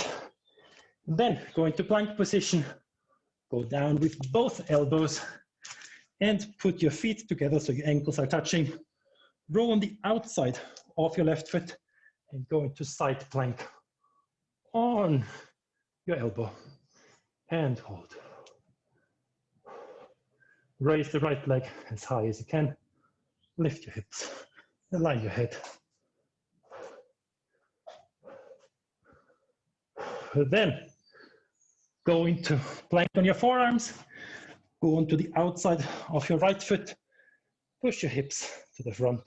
Then go into plank position. Go down with both elbows and put your feet together so your ankles are touching. Roll on the outside of your left foot and go into side plank on your elbow and hold. Raise the right leg as high as you can. Lift your hips, align your head. Then go into plank on your forearms. Go onto the outside of your right foot. Push your hips to the front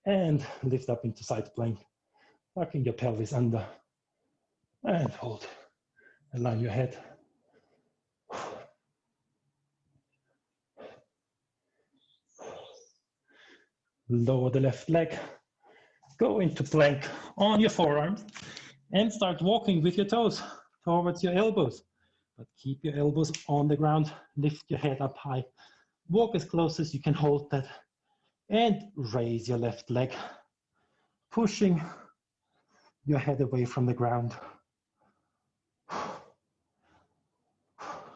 and lift up into side plank, tucking your pelvis under and hold. Align your head. Lower the left leg. Go into plank on your forearms and start walking with your toes towards your elbows. But keep your elbows on the ground. Lift your head up high. Walk as close as you can hold that. And raise your left leg, pushing your head away from the ground.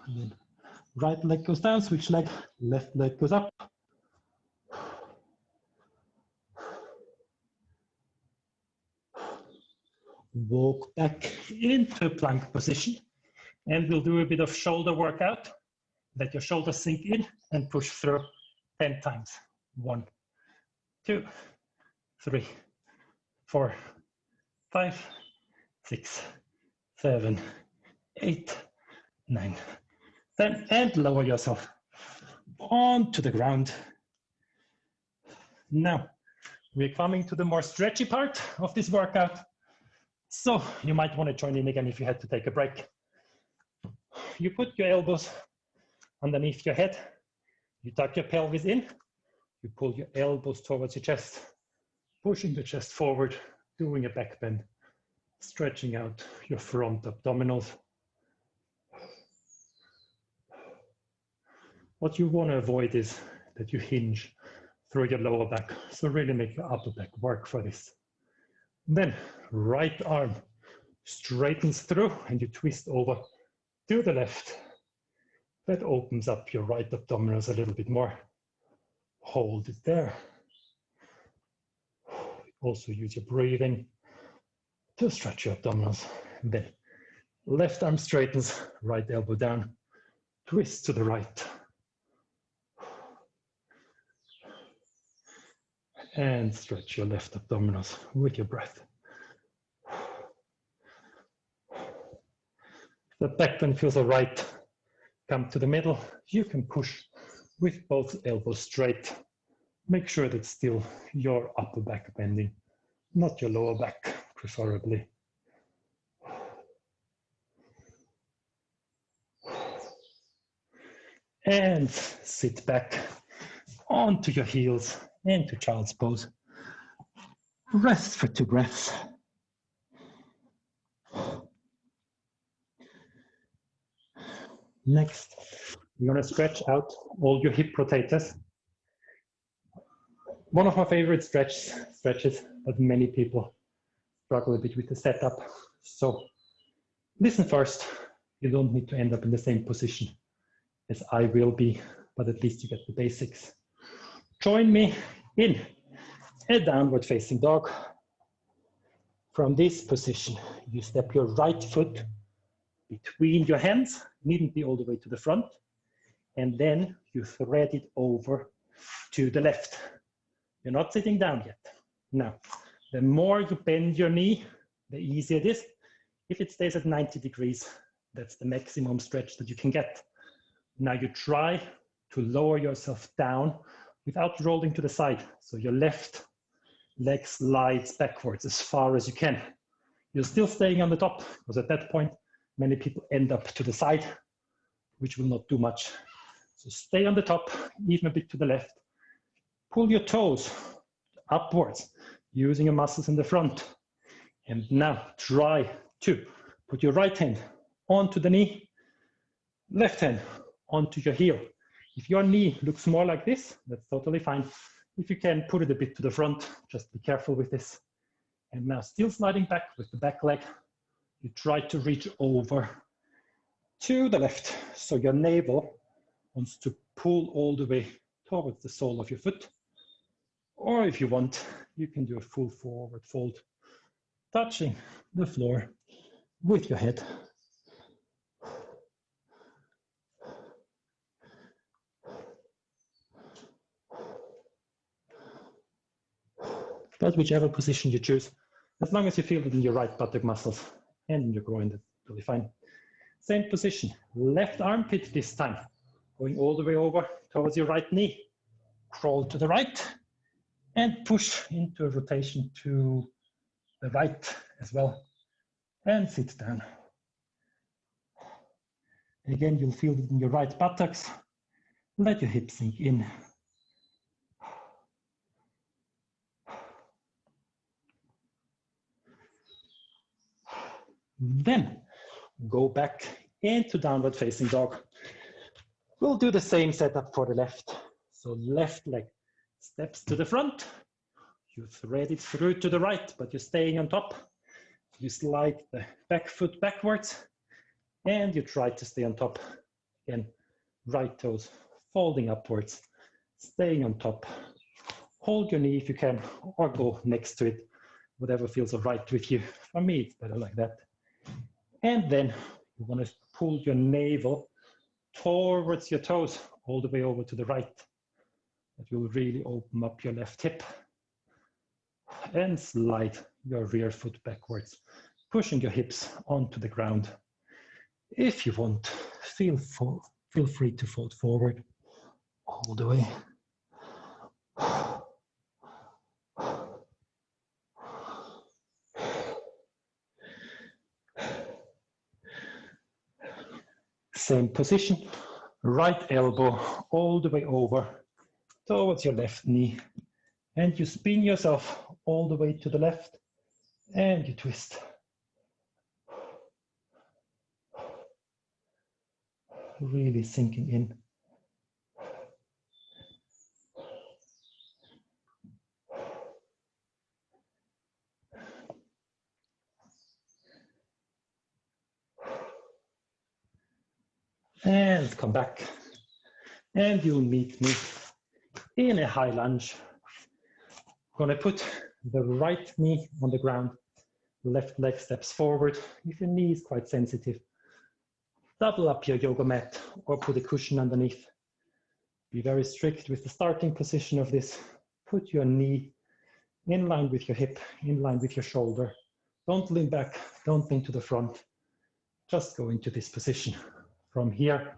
And then right leg goes down, switch leg, left leg goes up. Walk back into plank position, and we'll do a bit of shoulder workout. Let your shoulders sink in and push through 10 times. 1, 2, 3, 4, 5, 6, 7, 8, 9, 10, and lower yourself onto the ground. Now, we're coming to the more stretchy part of this workout. So you might want to join in again if you had to take a break. You put your elbows underneath your head. You tuck your pelvis in. You pull your elbows towards your chest, pushing the chest forward, doing a back bend, stretching out your front abdominals. What you want to avoid is that you hinge through your lower back. So really make your upper back work for this. Then right arm straightens through and you twist over to the left. That opens up your right abdominals a little bit more. Hold it there. Also use your breathing to stretch your abdominals. Then Left arm straightens, right elbow down, twist to the right. And stretch your left abdominals with your breath. If the back bend feels all right, come to the middle. You can push with both elbows straight. Make sure that still your upper back bending, not your lower back, preferably. And sit back onto your heels into child's pose. Rest for 2 breaths. Next, you're going to stretch out all your hip rotators. One of my favorite stretches, but many people struggle a bit with the setup. So listen first. You don't need to end up in the same position as I will be, but at least you get the basics. Join me in a downward facing dog. From this position, you step your right foot between your hands, needn't be all the way to the front, and then you thread it over to the left. You're not sitting down yet. Now, the more you bend your knee, the easier it is. If it stays at 90 degrees, that's the maximum stretch that you can get. Now you try to lower yourself down without rolling to the side. So your left leg slides backwards as far as you can. You're still staying on the top, because at that point, many people end up to the side, which will not do much. So stay on the top, even a bit to the left. Pull your toes upwards, using your muscles in the front. And now try to put your right hand onto the knee, left hand onto your heel. If your knee looks more like this, that's totally fine. If you can, put it a bit to the front, just be careful with this. And now still sliding back with the back leg, you try to reach over to the left. So your navel wants to pull all the way towards the sole of your foot. Or if you want, you can do a full forward fold, touching the floor with your head. But whichever position you choose, as long as you feel it in your right buttock muscles and in your groin, that's totally fine. Same position, left armpit this time, going all the way over towards your right knee. Crawl to the right and push into a rotation to the right as well. And sit down. Again, you'll feel it in your right buttocks. Let your hips sink in. Then go back into downward facing dog. We'll do the same setup for the left. So left leg steps to the front. You thread it through to the right, but you're staying on top. You slide the back foot backwards and you try to stay on top. Again, right toes folding upwards, staying on top. Hold your knee if you can, or go next to it, whatever feels all right with you. For me, it's better like that. And then you want to pull your navel towards your toes, all the way over to the right. That will really open up your left hip. And slide your rear foot backwards, pushing your hips onto the ground. If you want, feel free to fold forward all the way. Same position, right elbow all the way over towards your left knee. And you spin yourself all the way to the left and you twist. Really sinking in. And come back. And you'll meet me in a high lunge. I'm gonna put the right knee on the ground, Left leg steps forward. If your knee is quite sensitive, double up your yoga mat or put a cushion underneath. Be very strict with the starting position of this. Put your knee in line with your hip, in line with your shoulder. Don't lean back, don't lean to the front. Just go into this position. From here,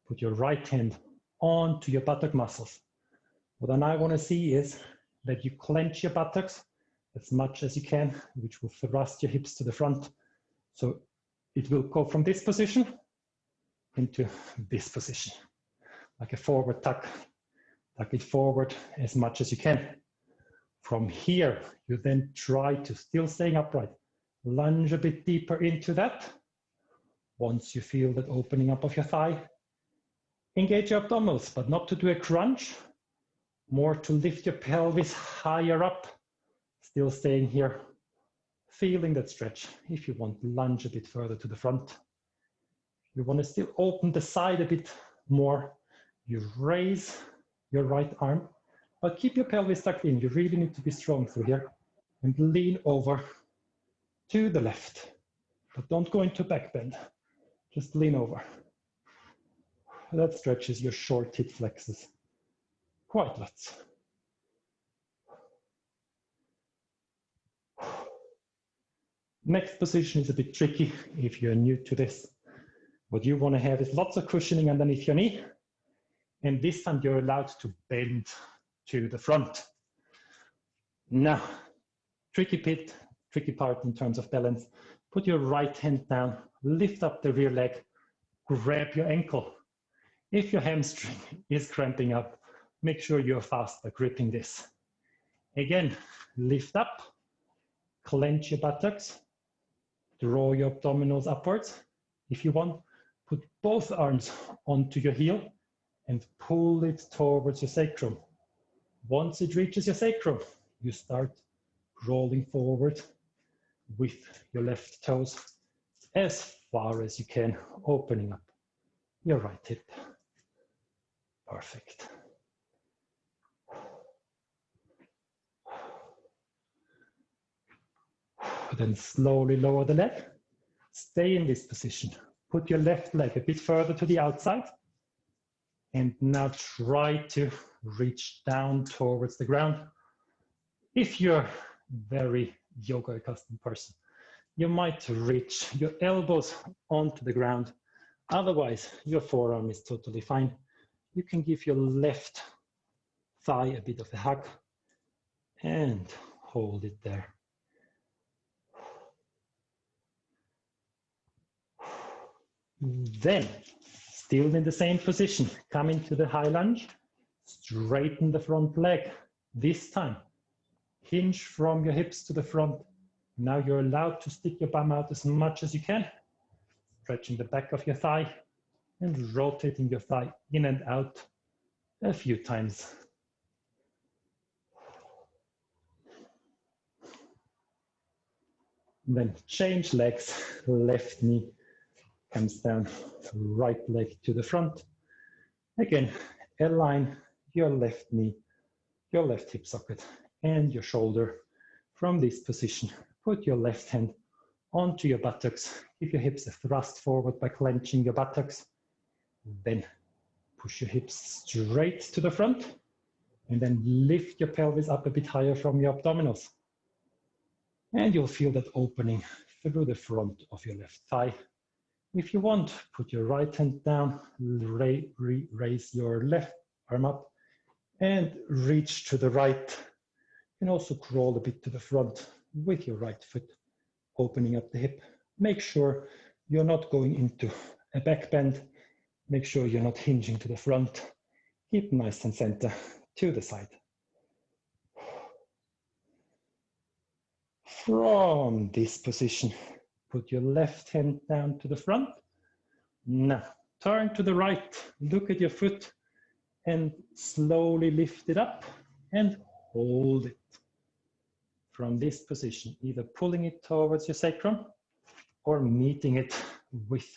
put your right hand onto your buttock muscles. What I now want to see is that you clench your buttocks as much as you can, which will thrust your hips to the front. So it will go from this position into this position, like a forward tuck. Tuck it forward as much as you can. From here, you then try to, still staying upright, lunge a bit deeper into that. Once you feel that opening up of your thigh, engage your abdominals, but not to do a crunch, more to lift your pelvis higher up, still staying here, feeling that stretch. If you want, lunge a bit further to the front. You want to still open the side a bit more. You raise your right arm, but keep your pelvis tucked in. You really need to be strong through here. And lean over to the left, but don't go into back bend. Just lean over. That stretches your short hip flexors quite lots. Next position is a bit tricky if you're new to this. What you want to have is lots of cushioning underneath your knee. And this time you're allowed to bend to the front. Now, tricky part in terms of balance. Put your right hand down, lift up the rear leg, grab your ankle. If your hamstring is cramping up, make sure you're fast by gripping this. Again, lift up, clench your buttocks, draw your abdominals upwards. If you want, put both arms onto your heel and pull it towards your sacrum. Once it reaches your sacrum, you start rolling forward with your left toes as far as you can, opening up your right hip. Perfect. Then slowly lower the leg. Stay in this position. Put your left leg a bit further to the outside. And now try to reach down towards the ground. If you're a very yoga accustomed person, you might reach your elbows onto the ground. Otherwise, your forearm is totally fine. You can give your left thigh a bit of a hug and hold it there. Then, still in the same position, come into the high lunge, straighten the front leg. This time, hinge from your hips to the front. Now you're allowed to stick your bum out as much as you can, stretching the back of your thigh and rotating your thigh in and out a few times. Then change legs, left knee comes down, right leg to the front. Again, align your left knee, your left hip socket, and your shoulder from this position. Put your left hand onto your buttocks. Give your hips a thrust forward by clenching your buttocks. Then push your hips straight to the front and then lift your pelvis up a bit higher from your abdominals. And you'll feel that opening through the front of your left thigh. If you want, put your right hand down, raise your left arm up and reach to the right. You can also crawl a bit to the front with your right foot, opening up the hip. Make sure you're not going into a back bend. Make sure you're not hinging to the front. Keep nice and center to the side. From this position, put your left hand down to the front. Now, turn to the right, look at your foot and slowly lift it up and hold it. From this position, either pulling it towards your sacrum or meeting it with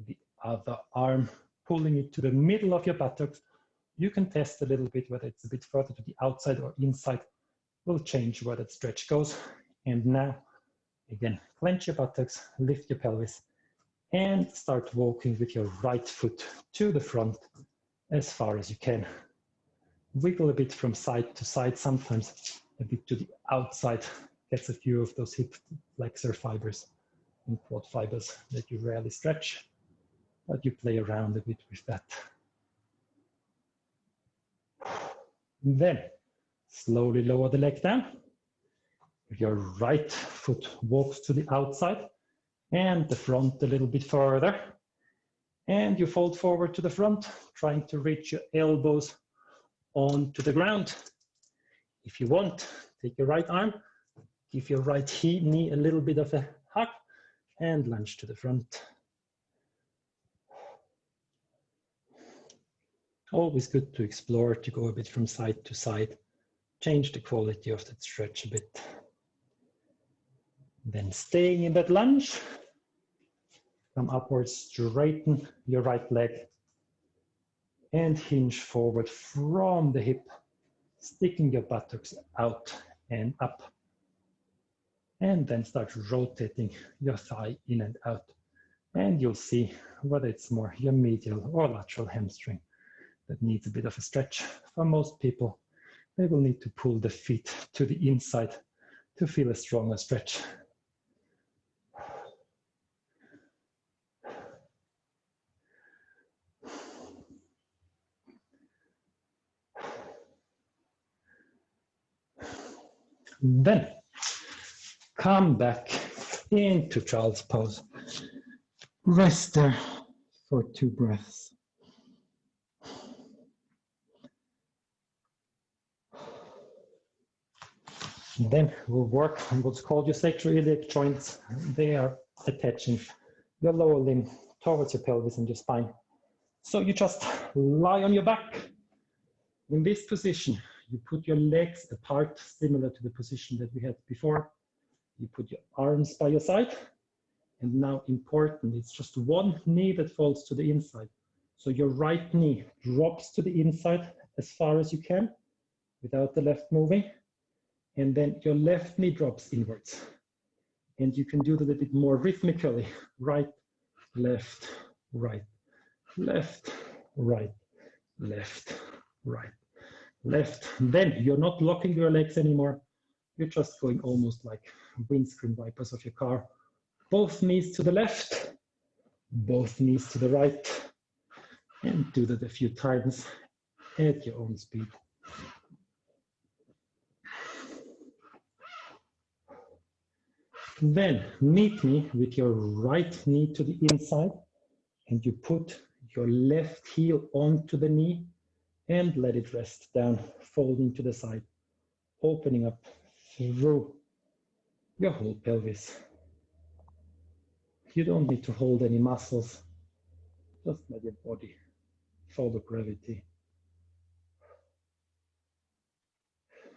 the other arm, pulling it to the middle of your buttocks. You can test a little bit whether it's a bit further to the outside or inside. Will change where that stretch goes. And now Again, clench your buttocks, lift your pelvis, and start walking with your right foot to the front as far as you can. Wiggle a bit from side to side, sometimes a bit to the outside, gets a few of those hip flexor fibers and quad fibers that you rarely stretch, but you play around a bit with that. Then slowly lower the leg down. Your right foot walks to the outside and the front a little bit further. And you fold forward to the front, trying to reach your elbows onto the ground. If you want, take your right arm, give your right knee a little bit of a hug, and lunge to the front. Always good to explore, to go a bit from side to side, change the quality of that stretch a bit. Then staying in that lunge, come upwards, straighten your right leg, and hinge forward from the hip, sticking your buttocks out and up. And then start rotating your thigh in and out. And you'll see whether it's more your medial or lateral hamstring that needs a bit of a stretch. For most people, they will need to pull the feet to the inside to feel a stronger stretch. Then come back into child's pose. Rest there for 2 breaths. Then we'll work on what's called your sacroiliac joints. They are attaching your lower limb towards your pelvis and your spine. So you just lie on your back. In this position, you put your legs apart, similar to the position that we had before. You put your arms by your side. And now important, it's just one knee that falls to the inside. So your right knee drops to the inside as far as you can without the left moving. And then your left knee drops inwards. And you can do that a bit more rhythmically. Right, left, right, left, right, left, right, left. Then you're not locking your legs anymore. You're just going almost like windscreen wipers of your car. Both knees to the left, both knees to the right. And do that a few times at your own speed. Then meet me with your right knee to the inside, and you put your left heel onto the knee and let it rest down, folding to the side, opening up through your whole pelvis. You don't need to hold any muscles, just let your body follow gravity.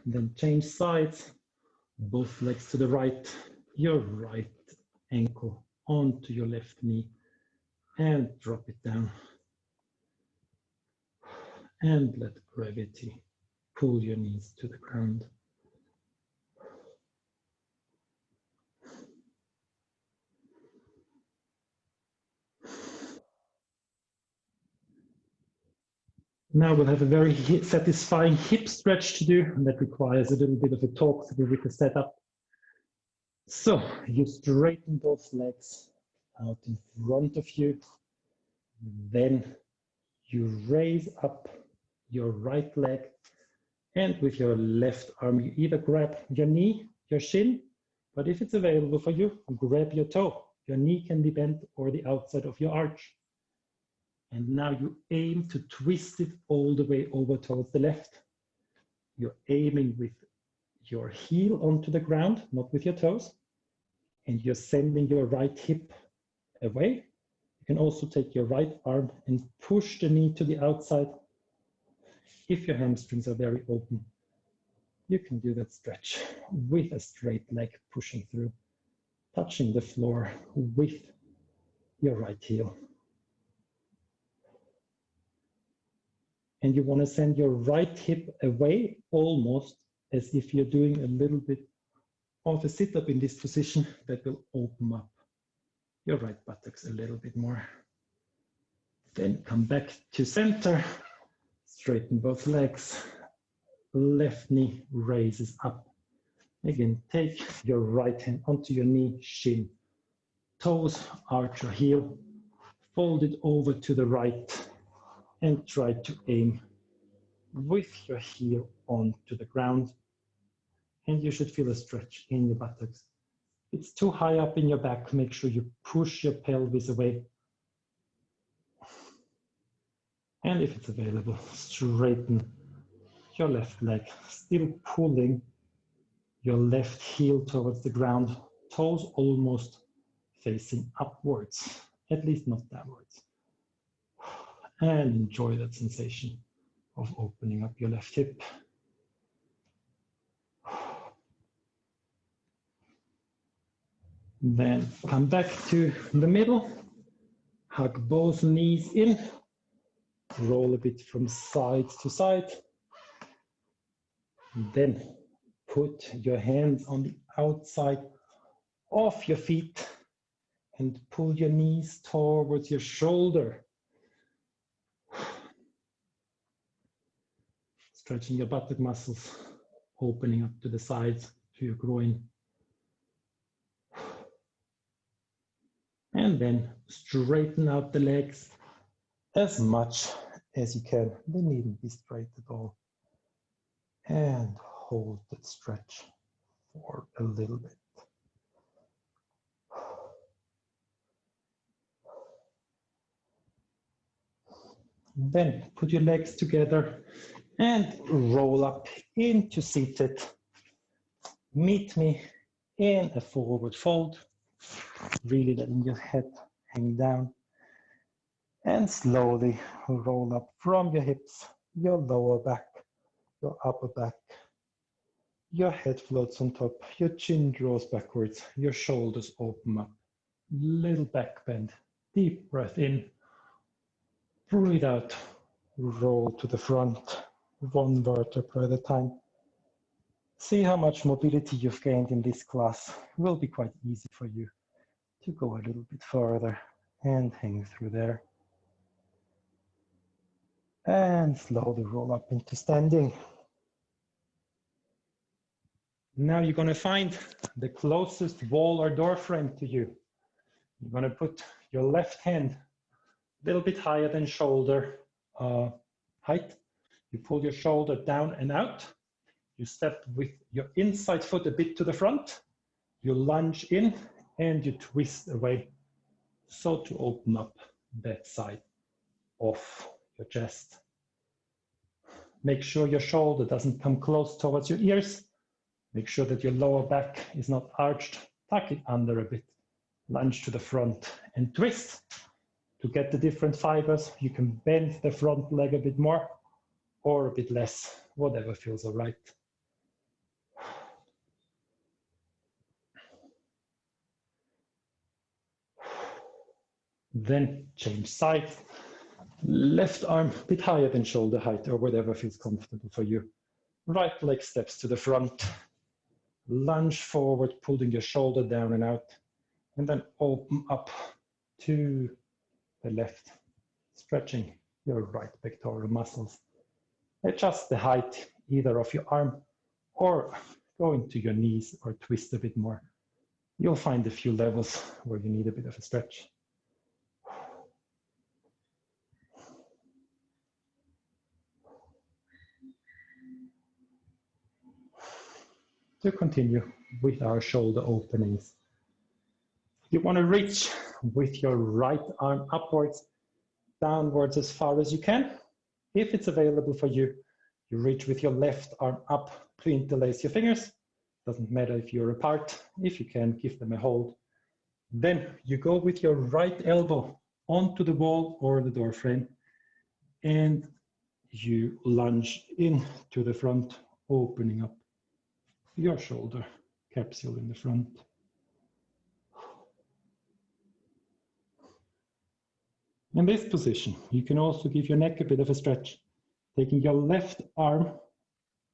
Then change sides, both legs to the right, your right ankle onto your left knee and drop it down. And let gravity pull your knees to the ground. Now we'll have a very satisfying hip stretch to do, and that requires a little bit of a talk through with the setup. So you straighten both legs out in front of you. Then you raise up your right leg, and with your left arm, you either grab your knee, your shin, but if it's available for you, grab your toe. Your knee can be bent or the outside of your arch. And now you aim to twist it all the way over towards the left. You're aiming with your heel onto the ground, not with your toes. And you're sending your right hip away. You can also take your right arm and push the knee to the outside. If your hamstrings are very open, you can do that stretch with a straight leg pushing through, touching the floor with your right heel. And you want to send your right hip away almost as if you're doing a little bit of a sit-up in this position that will open up your right buttocks a little bit more. Then come back to center, straighten both legs, left knee raises up. Again, take your right hand onto your knee, shin, toes, arch your heel, fold it over to the right, and try to aim with your heel onto the ground. And you should feel a stretch in your buttocks. If it's too high up in your back, make sure you push your pelvis away. And if it's available, straighten your left leg, still pulling your left heel towards the ground, toes almost facing upwards, at least not downwards. And enjoy that sensation of opening up your left hip. Then come back to the middle, hug both knees in, roll a bit from side to side. Then put your hands on the outside of your feet and pull your knees towards your shoulder. Stretching your buttock muscles, opening up to the sides, to your groin. And then straighten out the legs as much as you can. They needn't be straight at all. And hold that stretch for a little bit. Then put your legs together and roll up into seated. Meet me in a forward fold, really letting your head hang down. And slowly roll up from your hips, your lower back, your upper back. Your head floats on top, your chin draws backwards, your shoulders open up. Little back bend, deep breath in, breathe out, roll to the front, one vertebra at a time. See how much mobility you've gained in this class. It will be quite easy for you to go a little bit further and hang through there. And slowly roll up into standing. Now you're going to find the closest wall or door frame to you. You're going to put your left hand a little bit higher than shoulder height. You pull your shoulder down and out. You step with your inside foot a bit to the front. You lunge in and you twist away. So to open up that side of your chest. Make sure your shoulder doesn't come close towards your ears. Make sure that your lower back is not arched. Tuck it under a bit. Lunge to the front and twist. To get the different fibers, you can bend the front leg a bit more or a bit less, whatever feels all right. Then change sides. Left arm a bit higher than shoulder height or whatever feels comfortable for you. Right leg steps to the front. Lunge forward, pulling your shoulder down and out. And then open up to the left, stretching your right pectoral muscles. Adjust the height either of your arm or go into your knees or twist a bit more. You'll find a few levels where you need a bit of a stretch. To continue with our shoulder openings. You want to reach with your right arm upwards, downwards as far as you can. If it's available for you, you reach with your left arm up to interlace your fingers. Doesn't matter if you're apart. If you can, give them a hold. Then you go with your right elbow onto the wall or the door frame and you lunge in to the front, opening up your shoulder capsule in the front. In this position, you can also give your neck a bit of a stretch, taking your left arm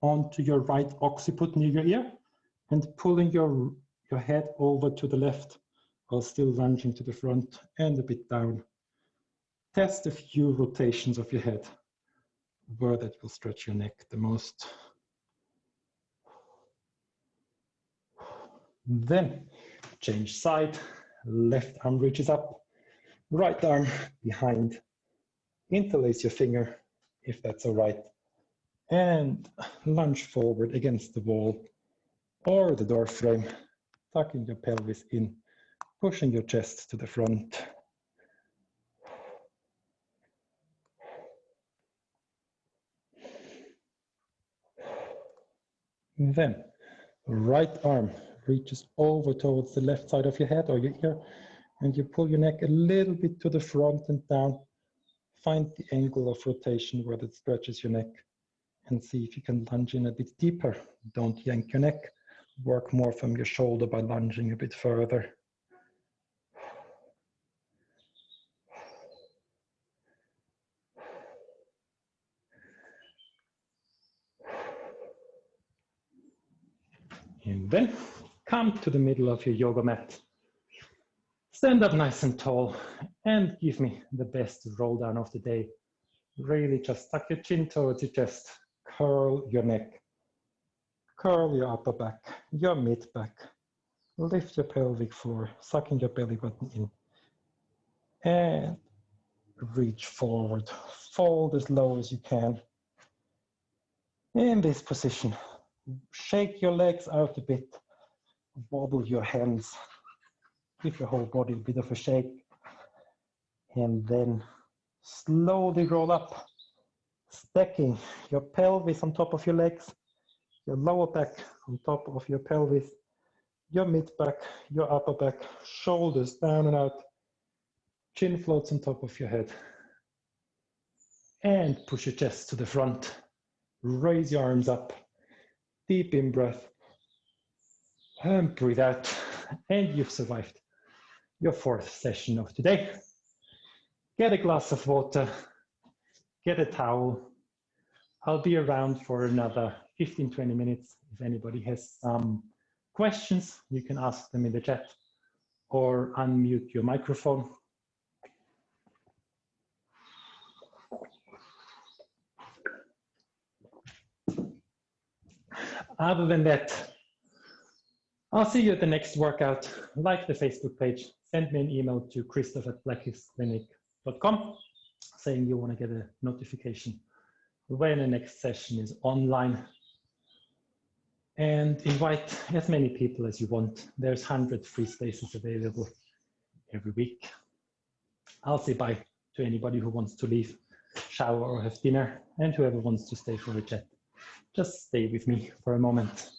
onto your right occiput near your ear, and pulling your head over to the left while still lunging to the front and a bit down. Test a few rotations of your head where that will stretch your neck the most. Then change side, left arm reaches up, right arm behind. Interlace your finger if that's all right, and lunge forward against the wall or the door frame, tucking your pelvis in, pushing your chest to the front. And then right arm reaches over towards the left side of your head or your ear, and you pull your neck a little bit to the front and down. Find the angle of rotation where that stretches your neck and see if you can lunge in a bit deeper. Don't yank your neck. Work more from your shoulder by lunging a bit further. And then come to the middle of your yoga mat. Stand up nice and tall and give me the best roll down of the day. Really just tuck your chin towards your chest, curl your neck, curl your upper back, your mid back, lift your pelvic floor, sucking your belly button in, and reach forward, fold as low as you can. In this position, shake your legs out a bit, wobble your hands, give your whole body a bit of a shake, and then slowly roll up, stacking your pelvis on top of your legs, your lower back on top of your pelvis, your mid back, your upper back, shoulders down and out, chin floats on top of your head, and push your chest to the front. Raise your arms up, deep in breath, and breathe out, and you've survived your 4th session of today. Get a glass of water, get a towel. I'll be around for another 15-20 minutes. If anybody has some questions, you can ask them in the chat or unmute your microphone. Other than that, I'll see you at the next workout. Like the Facebook page, send me an email to christoph@blackisclinic.com saying you want to get a notification when the next session is online. And invite as many people as you want. There's 100 free spaces available every week. I'll say bye to anybody who wants to leave, shower or have dinner, and whoever wants to stay for a chat. Just stay with me for a moment.